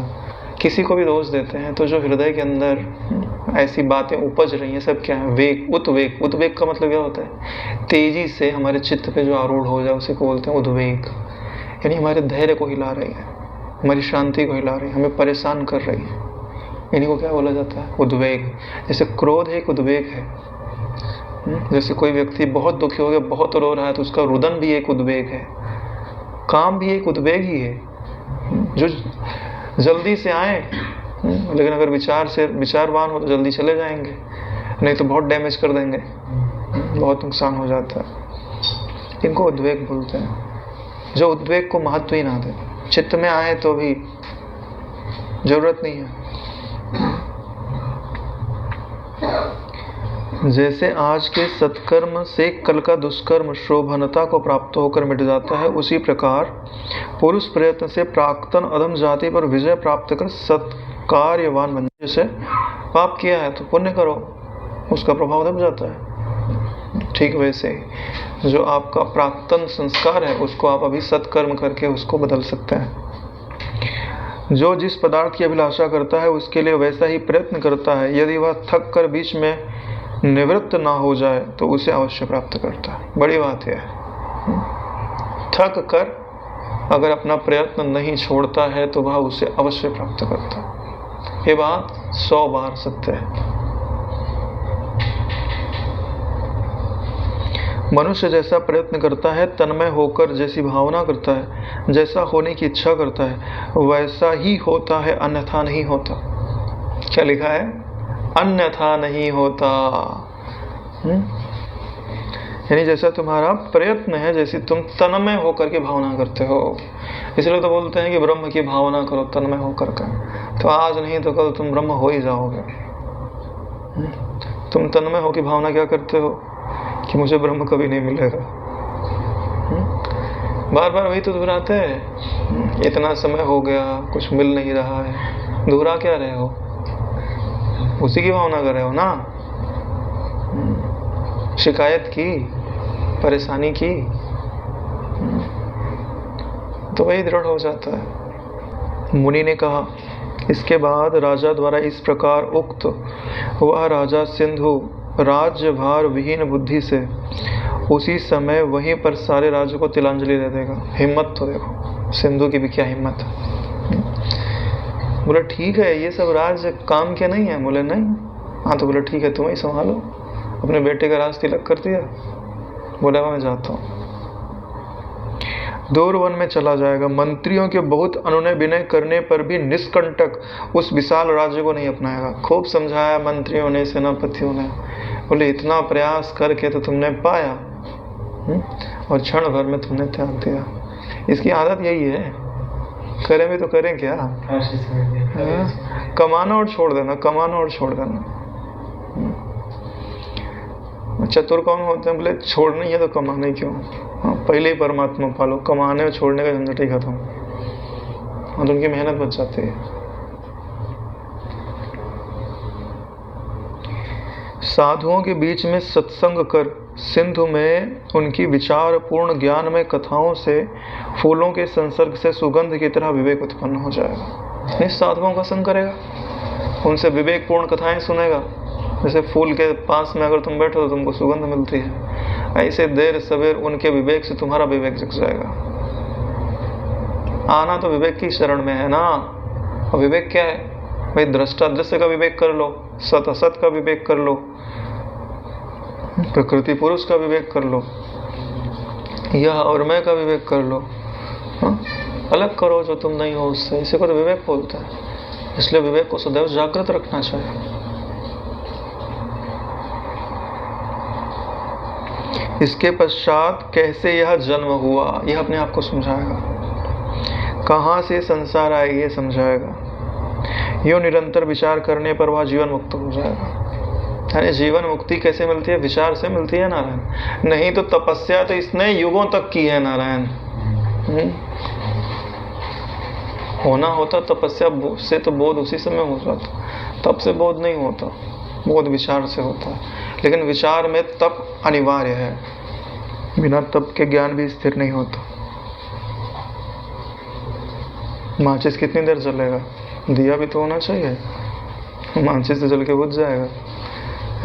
किसी को भी दोष देते हैं। तो जो हृदय के अंदर ऐसी बातें उपज रही हैं, सब क्या है? वेग, उद्वेग। उद्वेग का मतलब क्या होता है? तेजी से हमारे चित्त पे जो आरूढ़ हो जाए उसे को बोलते हैं उद्वेग। यानी हमारे धैर्य को हिला रही है, हमारी शांति को हिला रही है, हमें परेशान कर रही है। इन्हीं को क्या बोला जाता है? उद्वेग। जैसे क्रोध एक उद्वेग है। जैसे कोई व्यक्ति बहुत दुखी हो गया, बहुत रो रहा है, तो उसका रुदन भी एक उद्वेग है। काम भी एक उद्वेग ही है, जो जल्दी से आए, लेकिन अगर विचारवान हो तो जल्दी चले जाएंगे, नहीं तो बहुत डैमेज कर देंगे, बहुत नुकसान हो जाता है। इनको उद्वेग बोलते हैं। जो उद्वेग को महत्व ही ना दे, चित्त में आए तो भी जरूरत नहीं है। जैसे आज के सत्कर्म से कल का दुष्कर्म शोभनता को प्राप्त होकर मिट जाता है, उसी प्रकार पुरुष प्रयत्न से प्राक्तन अधम जाति पर विजय प्राप्त कर सत्कार्यवान बन। जैसे पाप किया है तो पुण्य करो, उसका प्रभाव दब जाता है। ठीक वैसे जो आपका प्राक्तन संस्कार है उसको आप अभी सत्कर्म करके उसको बदल सकते हैं। जो जिस पदार्थ की अभिलाषा करता है उसके लिए वैसा ही प्रयत्न करता है। यदि वह थक कर बीच में निवृत्त ना हो जाए तो उसे अवश्य प्राप्त करता है। बड़ी बात है, थक कर अगर अपना प्रयत्न नहीं छोड़ता है तो वह उसे अवश्य प्राप्त करता है। ये बात 100 बार सत्य है। मनुष्य जैसा प्रयत्न करता है, तन्मय होकर जैसी भावना करता है, जैसा होने की इच्छा करता है, वैसा ही होता है, अन्यथा नहीं होता। क्या लिखा है? अन्यथा नहीं होता। यानी जैसा तुम्हारा प्रयत्न है, जैसी तुम तन्मय होकर के भावना करते हो। इसलिए तो बोलते हैं कि ब्रह्म की भावना करो तन्मय होकर के, तो आज नहीं तो कल तुम ब्रह्म हो ही जाओगे। तुम तन्मय हो की भावना क्या करते हो कि मुझे ब्रह्म कभी नहीं मिलेगा। बार बार वही तो दोहराते हैं। इतना समय हो गया, कुछ मिल नहीं रहा है, दोहरा क्या रहे हो? उसी की भावना कर रहे हो ना। शिकायत की, परेशानी की, तो वही दृढ़ हो जाता है। मुनि ने कहा, इसके बाद राजा द्वारा इस प्रकार उक्त वह राजा सिंधु राज्य भार विहीन बुद्धि से उसी समय वहीं पर सारे राज्य को तिलांजलि दे देगा। हिम्मत तो देखो, सिंधु की भी क्या हिम्मत। बोले ठीक है, ये सब राज काम के नहीं है। बोले नहीं। हाँ तो बोले ठीक है, तुम ही संभालो। अपने बेटे का राज तिलक कर दिया। बोला मैं जाता हूँ। दूर वन में चला जाएगा। मंत्रियों के बहुत अनुनय विनय करने पर भी निष्कंटक उस विशाल राज्य को नहीं अपनाएगा। खूब समझाया मंत्रियों ने, सेनापतियों ने। बोले इतना प्रयास करके तो तुमने पाया, और क्षण भर में तुमने त्याग दिया। इसकी आदत यही है, करें भी तो करें क्या? कमाना और छोड़ देना, कमाना और छोड़ देना। चतुर कौन होते हैं? बोले छोड़ना ही है तो कमाना ही क्यों? हाँ, पहले ही परमात्मा पालो, कमाने और छोड़ने का झंझट ही खत्म, और उनकी मेहनत बच जाती है। साधुओं के बीच में सत्संग कर सिंधु में उनकी विचार पूर्ण ज्ञान में कथाओं से फूलों के संसर्ग से सुगंध की तरह विवेक उत्पन्न हो जाएगा। इस साधुओं का संग करेगा, उनसे विवेक पूर्ण कथाएं सुनेगा। जैसे फूल के पास में अगर तुम बैठो तो तुमको सुगंध मिलती है, ऐसे देर सवेर उनके विवेक से तुम्हारा विवेक जग जाएगा। आना तो विवेक की शरण में है ना। और विवेक क्या है भाई? दृष्टा दृश्य का विवेक कर लो, सत असत का विवेक कर लो, प्रकृति पुरुष का विवेक कर लो, यह और मैं का विवेक कर लो। अलग करो जो तुम नहीं हो उससे, इसी को तो विवेक बोलता है। इसलिए विवेक को सदैव जागृत रखना चाहिए। इसके पश्चात कैसे यह जन्म हुआ, यह अपने आप को समझाएगा। कहाँ से संसार आए ये समझाएगा। यूँ निरंतर विचार करने पर वह जीवन मुक्त हो जाएगा। यानी जीवन मुक्ति कैसे मिलती है? विचार से मिलती है नारायण। नहीं तो तपस्या तो इसने युगों तक की है नारायण। होना होता तपस्या से तो बोध उसी समय हो जाता, तप से बोध नहीं होता, बोध विचार से होता है। लेकिन विचार में तप अनिवार्य है, बिना तप के ज्ञान भी स्थिर नहीं होता। माचिस कितनी देर जलेगा? दिया भी तो होना चाहिए, माचिस तो जल के बुझ जाएगा।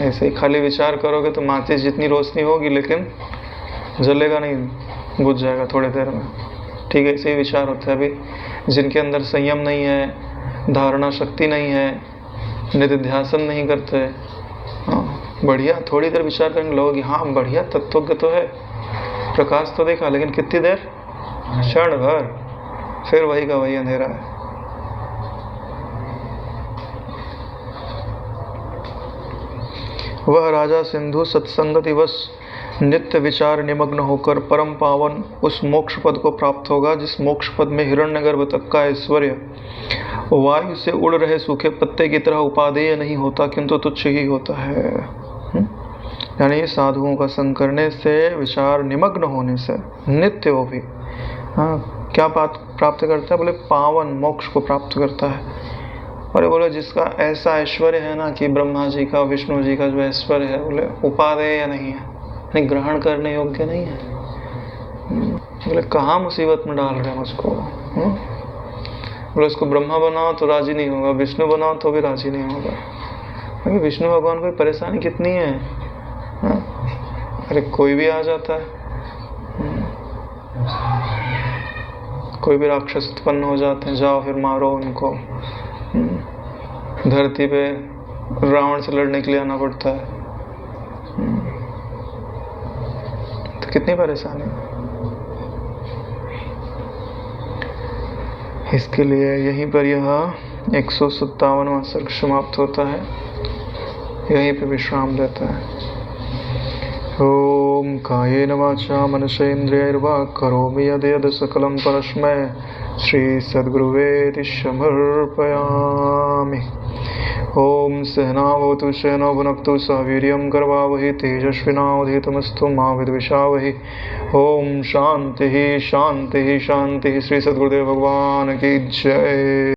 ऐसे ही खाली विचार करोगे तो माचिस जितनी रोशनी होगी लेकिन जलेगा नहीं, बुझ जाएगा थोड़ी देर में। ठीक है, ऐसे ही विचार होता है। अभी जिनके अंदर संयम नहीं है, धारणा शक्ति नहीं है, निधिध्यासन नहीं करते, हाँ बढ़िया थोड़ी देर विचार करने लगोगे, हाँ बढ़िया तत्वज्ञ तो है, प्रकाश तो देखा, लेकिन कितनी देर? क्षण भर, फिर वही का वही अंधेरा है। वह राजा सिंधु सत्संगति वश नित्य विचार निमग्न होकर परम पावन उस मोक्ष पद को प्राप्त होगा, जिस मोक्ष पद में हिरण्यगर्भ तक का ऐश्वर्य वायु से उड़ रहे सूखे पत्ते की तरह उपादेय नहीं होता, किंतु तुच्छ ही होता है। यानी साधुओं का संग करने से, विचार निमग्न होने से नित्य वो भी क्या बात प्राप्त करता है? बोले पावन मोक्ष को प्राप्त करता है। और बोले जिसका ऐसा ऐश्वर्य है ना कि ब्रह्मा जी का, विष्णु जी का जो ऐश्वर्य है, बोले उपादेय नहीं है, नहीं ग्रहण करने योग्य नहीं है। बोले कहाँ मुसीबत में डाल रहे हैं मुझको। बोले उसको ब्रह्मा बनाओ तो राजी नहीं होगा, विष्णु बनाओ तो भी राजी नहीं होगा। क्योंकि विष्णु भगवान को परेशानी कितनी है। अरे कोई भी आ जाता है, कोई भी राक्षस उत्पन्न हो जाते हैं, जाओ फिर मारो उनको। धरती पे रावण से लड़ने के लिए आना पड़ता है, तो कितनी परेशानी। इसके लिए यहीं पर यह 157वां सर्ग समाप्त होता है, यहीं पे विश्राम देता है। ओम कायेन वाचा मनसेन्द्रियैर्वा करोमि यद्यद् सकलं परस्मै श्री सद्गुरुवे समर्पयामि। ओम सहनावतु सहनौ भुनक्तु सह वीर्यं करवावहै तेजस्विनावधीतमस्तु मा विद्विषावहै। ओम शांति शांति शांति। श्री सद्गुरुदेव भगवान की जय।